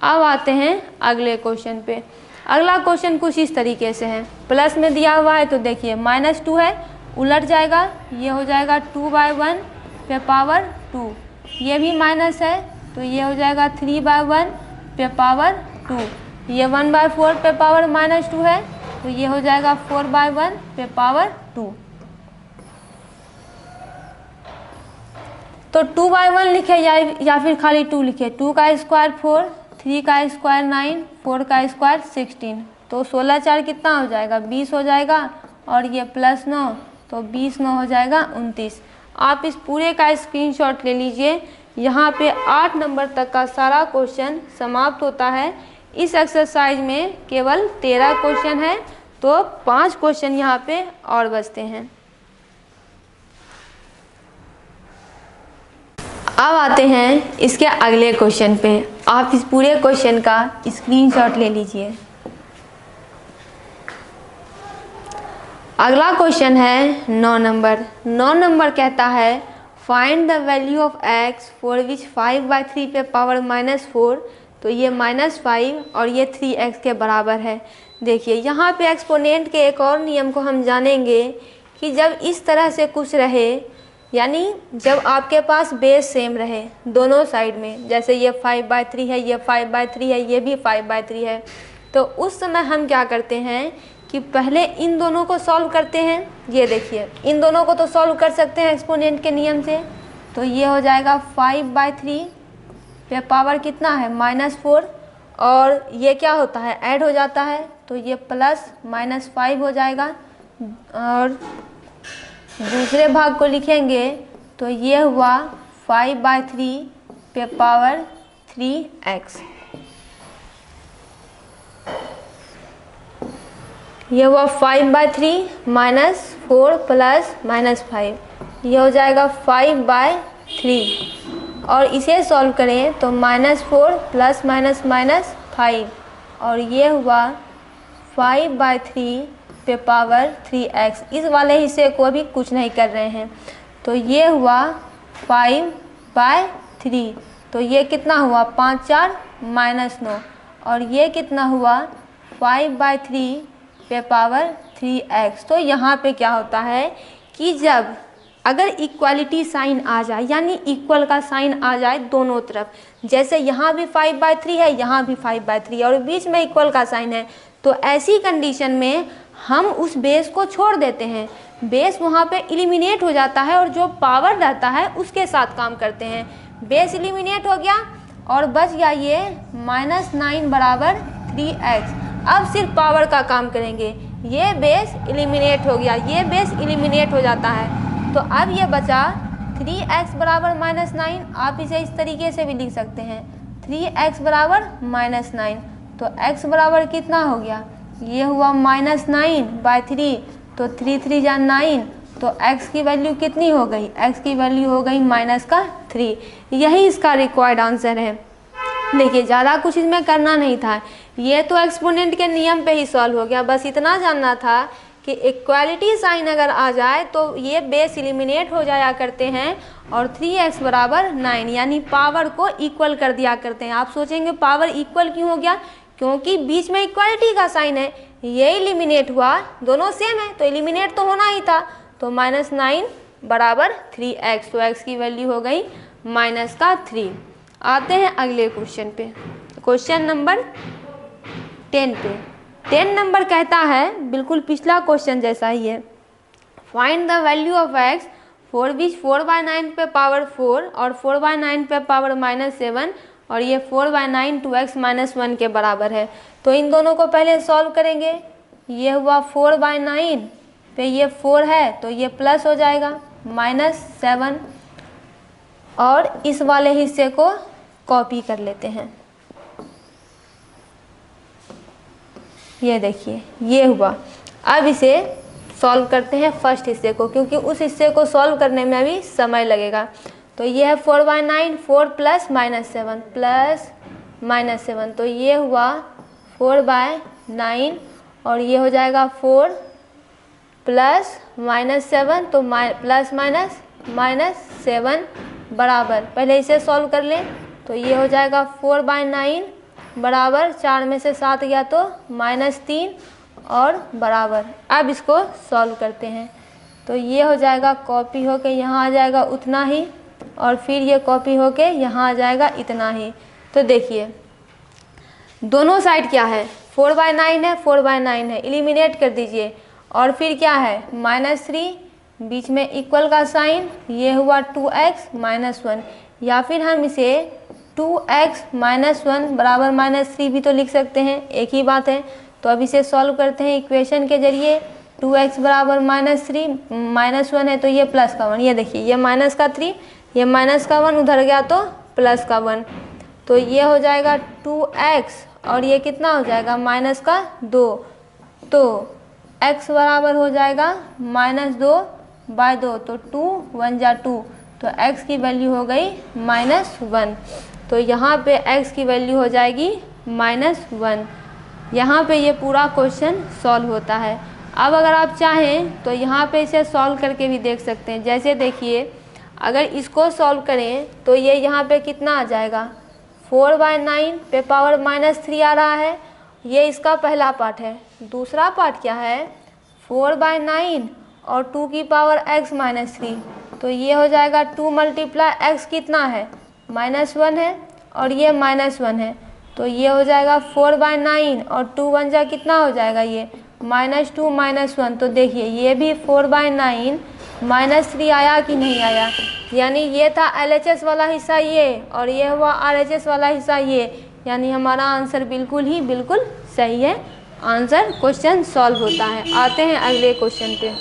अब आते हैं अगले क्वेश्चन पे। अगला क्वेश्चन कुछ इस तरीके से है, प्लस में दिया हुआ है, तो देखिए -2 है, उलट जाएगा, ये हो जाएगा 2/1 पे पावर 2, ये भी माइनस है, तो ये हो जाएगा 3/1 पे पावर 2, ये 1/4 पे पावर -2 है, तो ये हो जाएगा 4/1 पे पावर 2। तो 2/1 लिखे या फिर खाली 2 लिखे। 2 का स्क्वायर 4, 3 का स्क्वायर 9, 4 का स्क्वायर 16, तो 16 4 कितना हो जाएगा, 20 हो जाएगा, और ये +9, तो 20 9 हो जाएगा 29। आप इस पूरे का स्क्रीनशॉट ले लीजिए। यहाँ पे 8 नंबर तक का सारा क्वेश्चन समाप्त होता है। इस एक्सरसाइज में केवल 13 क्वेश्चन है, तो 5 क्वेश्चन यहाँ पे और बचते हैं। अब आते हैं इसके अगले क्वेश्चन पे। आप इस पूरे क्वेश्चन का स्क्रीनशॉट ले लीजिए। अगला क्वेश्चन है 9 नंबर। 9 नंबर कहता है find the value of x for which 5/3 पे पावर -4, तो ये -5 और ये 3x के बराबर है। देखिए यहाँ पे एक्सपोनेंट के एक और नियम को हम जानेंगे कि जब इस तरह से कुछ रहे, यानी जब आपके पास बेस सेम रहे दोनों साइड में, जैसे ये 5/3 है, ये 5/3 है, ये भी 5/3 है, तो उस समय हम क्या करते हैं कि पहले इन दोनों को सॉल्व करते हैं। ये देखिए इन दोनों को तो सॉल्व कर सकते हैं एक्सपोनेंट के नियम से, तो ये हो जाएगा 5/3 पे पावर कितना है -4, और ये क्या होता है ऐड हो जाता है, तो ये +-5 हो जाएगा, और दूसरे भाग को लिखेंगे तो ये हुआ 5/3 पे पावर 3x, ये हुआ 5/3 -4 + -5, ये हो जाएगा 5/3, और इसे सॉल्व करें तो -4 + -5, और ये हुआ 5/3 पे पावर 3x। इस वाले हिस्से को अभी कुछ नहीं कर रहे हैं, तो ये हुआ 5/3, तो ये कितना हुआ 5 4 -9, और ये कितना हुआ 5/3 पे पावर 3x। तो यहाँ पे क्या होता है कि जब अगर इक्वालिटी साइन आ जाए, यानी इक्वल का साइन आ जाए दोनों तरफ, जैसे यहाँ भी 5/3 है, यहाँ भी 5/3 है और बीच में इक्वल का साइन है, तो ऐसी कंडीशन में हम उस बेस को छोड़ देते हैं, बेस वहाँ पे एलिमिनेट हो जाता है और जो पावर रहता है उसके साथ काम करते हैं। बेस एलिमिनेट हो गया और बच गया ये -9 बराबर 3x। अब सिर्फ पावर का काम करेंगे, ये बेस एलिमिनेट हो गया, ये बेस एलिमिनेट हो जाता है, तो अब ये बचा 3x बराबर -9। आप इसे इस तरीके से भी लिख सकते हैं, 3x बराबर -9। तो x बराबर कितना हो गया, ये हुआ -9/3, तो 3 3 जा 9, तो x की वैल्यू कितनी हो गई, x की वैल्यू हो गई -3। यही इसका रिक्वायर्ड आंसर है। देखिए ज़्यादा कुछ इसमें करना नहीं था, ये तो एक्सपोनेंट के नियम पे ही सॉल्व हो गया, बस इतना जानना था कि इक्वालिटी साइन अगर आ जाए तो ये बेस एलिमिनेट हो जाया करते हैं और 3x बराबर 9 यानी पावर को इक्वल कर दिया करते हैं। आप सोचेंगे पावर इक्वल क्यों हो गया, क्योंकि बीच में इक्वालिटी का साइन है, ये एलिमिनेट हुआ, दोनों सेम है तो एलिमिनेट तो होना ही था, तो -9 बराबर 3x, तो x की वैल्यू हो गई -3। आते हैं अगले क्वेश्चन पे, क्वेश्चन नंबर 10 पे। 10 नंबर कहता है बिल्कुल पिछला क्वेश्चन जैसा ही है, find the value of x for which 4/9 पे पावर 4 और 4/9 पे पावर -7 और ये 4/9 2x -1 के बराबर है। तो इन दोनों को पहले सॉल्व करेंगे, ये हुआ 4/9 पे ये 4 है तो ये प्लस हो जाएगा -7, और इस वाले हिस्से को कॉपी कर लेते हैं। ये देखिए ये हुआ। अब इसे सॉल्व करते हैं फर्स्ट हिस्से को, क्योंकि उस हिस्से को सॉल्व करने में अभी समय लगेगा। तो ये है 4/9, 4 प्लस -7 प्लस -7, तो ये हुआ 4/9 और ये हो जाएगा 4 प्लस -7, तो प्लस -7 बराबर, पहले इसे सॉल्व कर लें, तो ये हो जाएगा 4/9 बराबर 4 में से 7 गया तो -3 और बराबर। अब इसको सॉल्व करते हैं, तो ये हो जाएगा कॉपी होके यहाँ आ जाएगा उतना ही, और फिर ये कॉपी होके यहाँ आ जाएगा इतना ही। तो देखिए दोनों साइड क्या है, 4/9 है, 4/9 है, एलिमिनेट कर दीजिए, और फिर क्या है -3, बीच में इक्वल का साइन, ये हुआ 2x -1, या फिर हम इसे 2x -1 बराबर -3 भी तो लिख सकते हैं, एक ही बात है। तो अब इसे सॉल्व करते हैं इक्वेशन के जरिए, 2x बराबर -3 -1 है तो ये प्लस का 1, ये देखिए ये माइनस का 3, ये माइनस का 1 उधर गया तो प्लस का 1, तो ये हो जाएगा 2x और ये कितना हो जाएगा -2, तो x बराबर हो जाएगा -2/2, तो 2 1 जा 2, तो x की वैल्यू हो गई -1। तो यहाँ पे x की वैल्यू हो जाएगी -1। यहाँ पे ये पूरा क्वेश्चन सॉल्व होता है। अब अगर आप चाहें तो यहाँ पे इसे सॉल्व करके भी देख सकते हैं। जैसे देखिए अगर इसको सॉल्व करें तो ये यहाँ पे कितना आ जाएगा, 4/9 पे पावर -3 आ रहा है, ये इसका पहला पार्ट है। दूसरा पार्ट क्या है, 4/9 और 2 की पावर x -3, तो ये हो जाएगा 2 × x कितना है, -1 है और ये -1 है, तो ये हो जाएगा 4/9 और 2 1 जा कितना हो जाएगा, ये -2 -1। तो देखिए ये भी 4/9 -3 आया कि नहीं आया, यानी ये था LHS वाला हिस्सा ये, और ये हुआ RHS वाला हिस्सा ये, यानी हमारा आंसर बिल्कुल सही है। आंसर क्वेश्चन सॉल्व होता है। आते हैं अगले क्वेश्चन पे।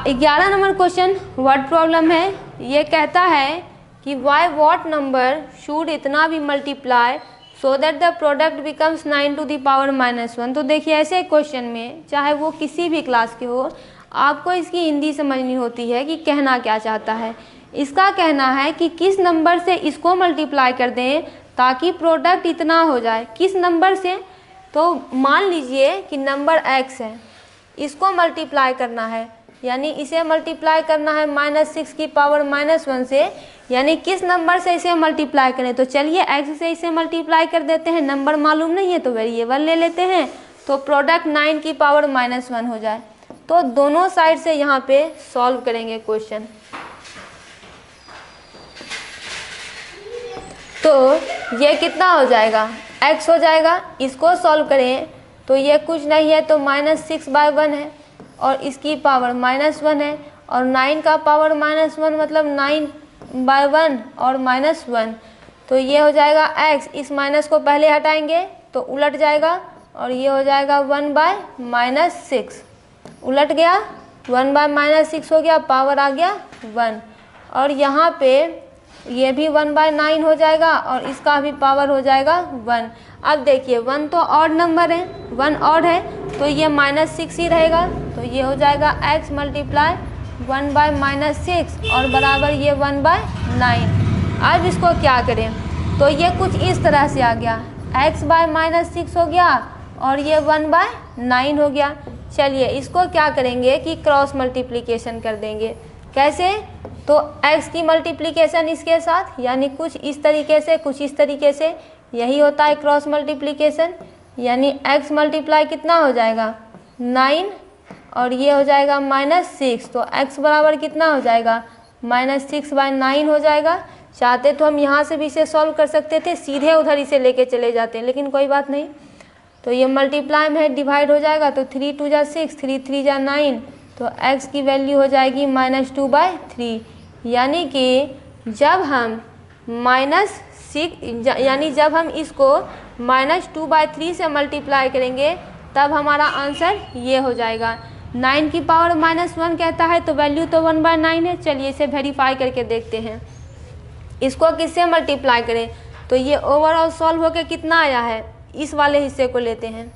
11 नंबर क्वेश्चन वर्ड प्रॉब्लम है। ये कहता है कि वाई व्हाट नंबर शुड इतना भी multiply so that the product becomes 9 to the power -1। तो देखिए ऐसे क्वेश्चन में चाहे वो किसी भी क्लास के हो, आपको इसकी हिंदी समझनी होती है कि कहना क्या चाहता है। इसका कहना है कि किस नंबर से इसको मल्टीप्लाई कर दें ताकि प्रोडक्ट इतना हो जाए। किस नंबर से, तो मान लीजिए कि नंबर x है, इसको मल्टीप्लाई करना है, यानी इसे मल्टीप्लाई करना है -6 की पावर -1 से, यानी किस नंबर से इसे मल्टीप्लाई करें। तो चलिए x से इसे मल्टीप्लाई कर देते हैं, नंबर मालूम नहीं है तो वेरिएबल ले लेते हैं, तो प्रोडक्ट 9 की पावर -1 हो जाए। तो दोनों साइड से यहाँ पे सॉल्व करेंगे क्वेश्चन। तो ये कितना हो जाएगा, x हो जाएगा। इसको सॉल्व करें तो ये कुछ नहीं है तो -6/1 है और इसकी पावर -1 है, और 9 का पावर -1 मतलब 9/1 और -1, तो ये हो जाएगा x। इस माइनस को पहले हटाएंगे तो उलट जाएगा और ये हो जाएगा 1/-6, उलट गया 1/-6 हो गया, पावर आ गया 1, और यहाँ पे ये भी 1/9 हो जाएगा और इसका भी पावर हो जाएगा 1। अब देखिए 1 तो ऑड नंबर है, 1 ऑड है तो ये -6 ही रहेगा, तो ये हो जाएगा x मल्टीप्लाई 1/-6 और बराबर ये 1/9। अब इसको क्या करें, तो ये कुछ इस तरह से आ गया, x/-6 हो गया और ये 1/9 हो गया। चलिए इसको क्या करेंगे कि क्रॉस मल्टीप्लिकेशन कर देंगे। कैसे, तो x की मल्टीप्लिकेशन इसके साथ, यानी कुछ इस तरीके से कुछ इस तरीके से, यही होता है क्रॉस मल्टीप्लिकेशन। यानी x मल्टीप्लाई कितना हो जाएगा 9 और ये हो जाएगा -6, तो x बराबर कितना हो जाएगा -6/9 हो जाएगा। चाहते तो हम यहाँ से भी इसे सॉल्व कर सकते थे, सीधे उधर इसे लेके चले जाते हैं, लेकिन कोई बात नहीं। तो ये मल्टीप्लाई में है, डिवाइड हो जाएगा, तो 3 2 जा 6, 3 3 जा 9, तो x की वैल्यू हो जाएगी -2/3। यानी कि जब हम जब हम इसको -2/3 से मल्टीप्लाई करेंगे तब हमारा आंसर ये हो जाएगा। 9 की पावर -1 कहता है तो वैल्यू तो 1/9 है। चलिए इसे वेरीफाई करके देखते हैं, इसको किससे मल्टीप्लाई करें। तो ये ओवरऑल सॉल्व होकर कितना आया है, इस वाले हिस्से को लेते हैं,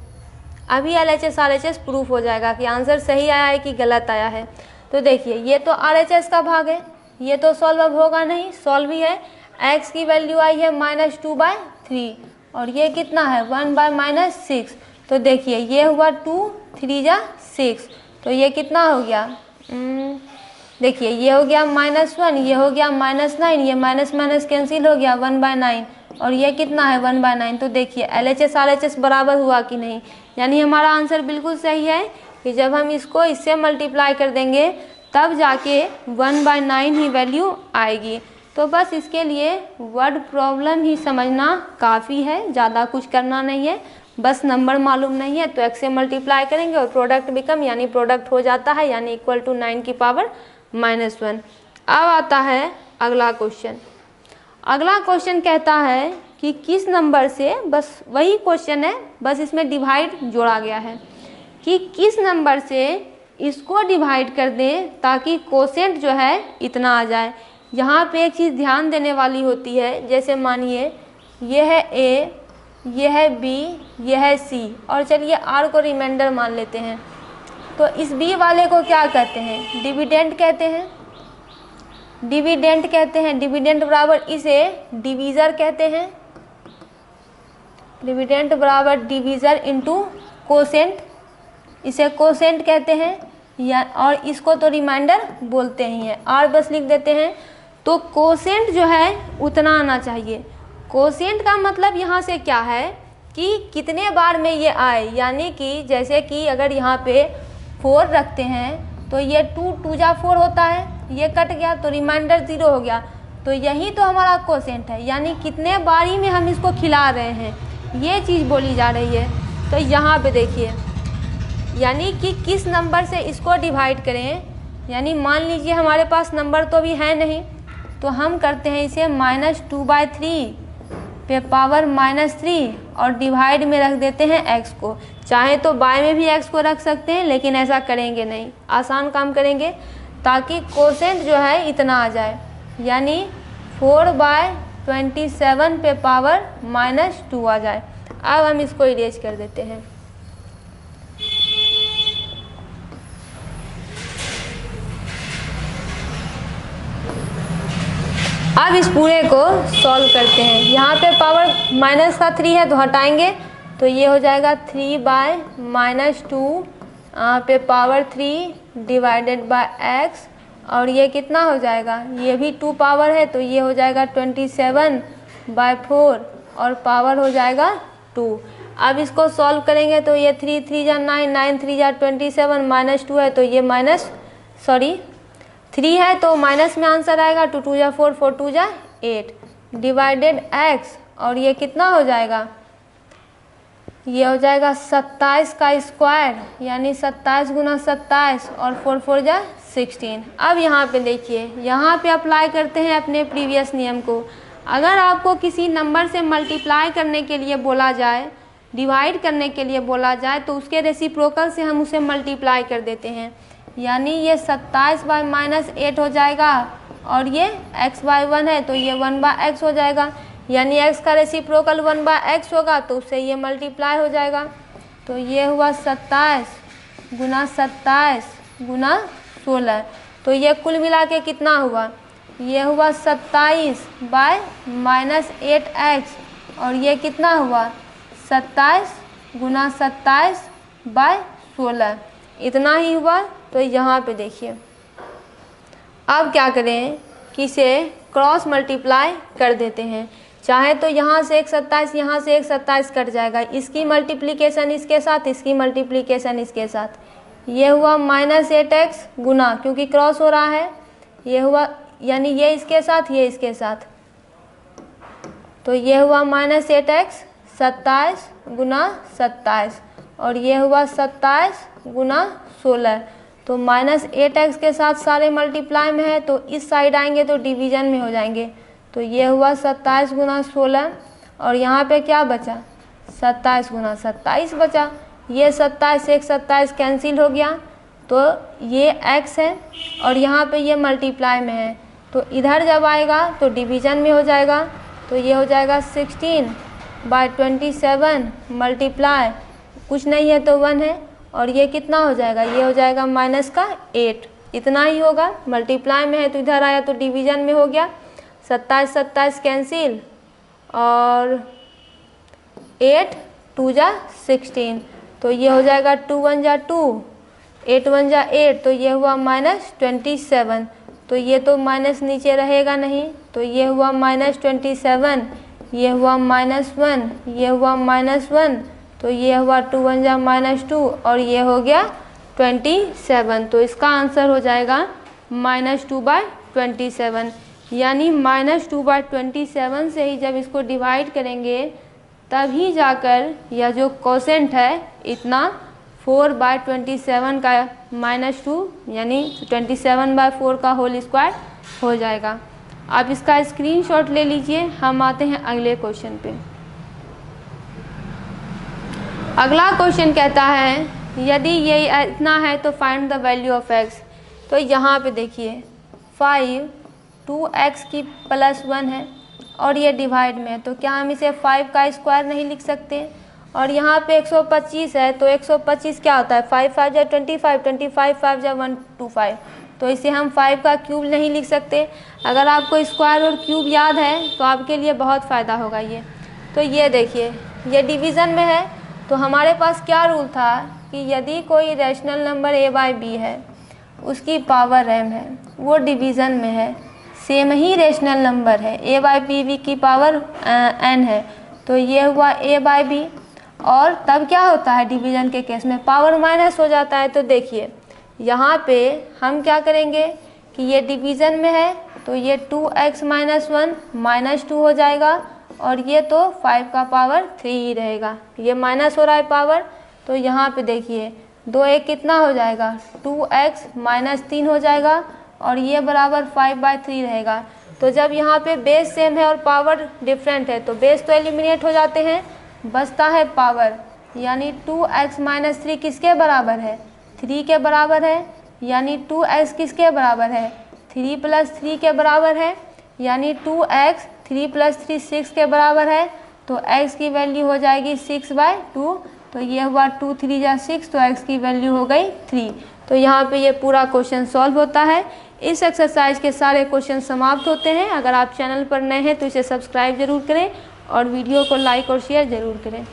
अभी LHS RHS प्रूफ हो जाएगा कि आंसर सही आया है कि गलत आया है। तो देखिए ये तो RHS का भाग है, ये तो सॉल्व अब होगा नहीं, सॉल्व ही है। x की वैल्यू आई है -2/3 और ये कितना है 1/-6, तो देखिए ये हुआ 2 3 जा 6, तो ये कितना हो गया, देखिए ये हो गया -1, ये हो गया -9, ये माइनस माइनस कैंसिल हो गया 1/9, और ये कितना है 1/9। तो देखिए LHS RHS बराबर हुआ कि नहीं, यानी हमारा आंसर बिल्कुल सही है कि जब हम इसको इससे मल्टीप्लाई कर देंगे तब जाके 1/9 ही वैल्यू आएगी। तो बस इसके लिए वर्ड प्रॉब्लम ही समझना काफ़ी है, ज़्यादा कुछ करना नहीं है, बस नंबर मालूम नहीं है तो x से मल्टीप्लाई करेंगे और प्रोडक्ट बिकम, यानी प्रोडक्ट हो जाता है, यानी इक्वल टू 9 की पावर -1। अब आता है अगला क्वेश्चन। अगला क्वेश्चन कहता है कि किस नंबर से, बस वही क्वेश्चन है, बस इसमें डिवाइड जोड़ा गया है कि किस नंबर से इसको डिवाइड कर दें ताकि कोसेंट जो है इतना आ जाए। यहाँ पे एक चीज़ ध्यान देने वाली होती है, जैसे मानिए ये है A, ये है B, ये है C, और चलिए R को रिमाइंडर मान लेते हैं। तो इस B वाले को क्या कहते हैं, डिविडेंड कहते हैं, डिविडेंड कहते हैं। डिविडेंड बराबर इसे डिवीज़र कहते हैं, डिविडेंड बराबर डिवीज़र इनटू कोसेंट, इसे कोसेंट कहते हैं, या और इसको तो रिमाइंडर बोलते ही हैं, R बस लिख देते हैं। तो कोसेंट जो है उतना आना चाहिए। कोसेंट का मतलब यहाँ से क्या है कि कितने बार में ये आए, यानी कि जैसे कि अगर यहाँ पे 4 रखते हैं तो ये 2 2 जा 4 होता है, ये कट गया तो रिमाइंडर 0 हो गया, तो यही तो हमारा कोसेंट है, यानी कितने बारी में हम इसको खिला रहे हैं, ये चीज़ बोली जा रही है। तो यहाँ पे देखिए, यानी कि किस नंबर से इसको डिवाइड करें, यानी मान लीजिए हमारे पास नंबर तो भी है नहीं, तो हम करते हैं इसे -2/3 पे पावर -3 और डिवाइड में रख देते हैं x को। चाहे तो बाय में भी x को रख सकते हैं, लेकिन ऐसा करेंगे नहीं, आसान काम करेंगे ताकि कोसेंट जो है इतना आ जाए, यानी 4/27 पे पावर -2 आ जाए। अब हम इसको इरेज कर देते हैं। अब इस पूरे को सॉल्व करते हैं। यहाँ पे पावर -3 है तो हटाएंगे, तो ये हो जाएगा 3/-2 यहाँ पे पावर 3 डिवाइडेड बाय x, और ये कितना हो जाएगा, ये भी 2 पावर है तो ये हो जाएगा 27/4 और पावर हो जाएगा 2। अब इसको सॉल्व करेंगे तो ये 3 3 जा 9, 9 3 जा 27, -2 है तो ये 3 है तो माइनस में आंसर आएगा, 2 2 जा 4, 4 2 जा 8 डिवाइडेड x, और ये कितना हो जाएगा, ये हो जाएगा 27 का स्क्वायर यानी 27 गुना 27 और 4 4 जा 16। अब यहाँ पे देखिए, यहाँ पे अप्लाई करते हैं अपने प्रीवियस नियम को। अगर आपको किसी नंबर से मल्टीप्लाई करने के लिए बोला जाए, डिवाइड करने के लिए बोला जाए, तो उसके रेसिप्रोकल से हम उसे मल्टीप्लाई कर देते हैं, यानी ये 27/-8 हो जाएगा, और ये x/1 है तो ये 1/x हो जाएगा, यानी x का रेसिप्रोकल 1/x होगा तो उससे ये मल्टीप्लाई हो जाएगा। तो ये हुआ 27 गुना 27 गुना 16, तो ये कुल मिला के कितना हुआ, ये हुआ 27/-8x, और ये कितना हुआ 27 गुना 27/16, इतना ही हुआ। तो यहाँ पे देखिए, अब क्या करें कि इसे क्रॉस मल्टीप्लाई कर देते हैं। चाहे तो यहाँ से एक 27, यहाँ से एक 27 कट जाएगा, इसकी मल्टीप्लिकेशन इसके साथ, इसकी मल्टीप्लिकेशन इसके साथ, ये हुआ -8x गुना, क्योंकि क्रॉस हो रहा है, ये हुआ यानी ये इसके साथ, ये इसके साथ, तो ये हुआ -8x 27 गुना 27, और ये हुआ 27 गुना 16। तो -8x के साथ सारे मल्टीप्लाई में है तो इस साइड आएंगे तो डिवीज़न में हो जाएंगे। तो ये हुआ 27 गुना 16, और यहाँ पे क्या बचा, 27 गुना 27 बचा। ये 27 एक 27 कैंसिल हो गया, तो ये x है, और यहाँ पे ये मल्टीप्लाई में है, तो इधर जब आएगा तो डिवीज़न में हो जाएगा। तो ये हो जाएगा 16/27 मल्टीप्लाई, कुछ नहीं है तो 1 है, और ये कितना हो जाएगा, ये हो जाएगा -8, इतना ही होगा। मल्टीप्लाई में है तो इधर आया तो डिवीज़न में हो गया, 27 27 कैंसिल, और 8 2 जा 16, तो ये हो जाएगा 2 1 जा 2, 8 1 जा 8, तो ये हुआ -27, तो ये तो माइनस नीचे रहेगा नहीं, तो ये हुआ -27, ये हुआ -1, ये हुआ -1, तो ये हुआ 2 1 जा -2, और ये हो गया 27। तो इसका आंसर हो जाएगा -2/27, यानी -2/27 से ही जब इसको डिवाइड करेंगे तभी जाकर यह जो कोसेंट है इतना 4/27 का -2 यानी 27/4 का होल स्क्वायर हो जाएगा। आप इसका स्क्रीनशॉट ले लीजिए। हम आते हैं अगले क्वेश्चन पे। अगला क्वेश्चन कहता है यदि ये इतना है तो find the value of x। तो यहाँ पे देखिए 5 2x की +1 है और ये डिवाइड में है, तो क्या हम इसे 5 का स्क्वायर नहीं लिख सकते। और यहाँ पे 125 है तो 125 क्या होता है 5 5 जा 25, 25 5 जा 125, तो इसे हम 5 का क्यूब नहीं लिख सकते। अगर आपको स्क्वायर और क्यूब याद है तो आपके लिए बहुत फ़ायदा होगा ये। तो ये देखिए ये डिवीज़न में है, तो हमारे पास क्या रूल था कि यदि कोई रैशनल नंबर a/b है उसकी पावर m है, वो डिवीज़न में है, सेम ही रैशनल नंबर है a/b की पावर n है, तो ये हुआ a/b। और तब क्या होता है डिवीज़न के केस में पावर माइनस हो जाता है। तो देखिए यहाँ पे हम क्या करेंगे कि ये डिवीज़न में है तो ये 2x - 1 -2 हो जाएगा, और ये तो 5 का पावर 3 ही रहेगा, ये माइनस हो रहा है पावर। तो यहाँ पे देखिए 2 1 कितना हो जाएगा 2x - 3 हो जाएगा, और ये बराबर 5/3 रहेगा। तो जब यहाँ पे बेस सेम है और पावर डिफरेंट है तो बेस तो एलिमिनेट हो जाते हैं, बचता है पावर, यानी 2x - 3 किसके बराबर है 3 के बराबर है, यानी 2x किसके बराबर है 3 + 3 के बराबर है, यानी 2x 3 + 3 6 के बराबर है। तो x की वैल्यू हो जाएगी 6/2, तो ये हुआ 2 3 जा 6, तो x की वैल्यू हो गई 3। तो यहाँ पे ये पूरा क्वेश्चन सॉल्व होता है। इस एक्सरसाइज के सारे क्वेश्चन समाप्त होते हैं। अगर आप चैनल पर नए हैं तो इसे सब्सक्राइब जरूर करें और वीडियो को लाइक और शेयर ज़रूर करें।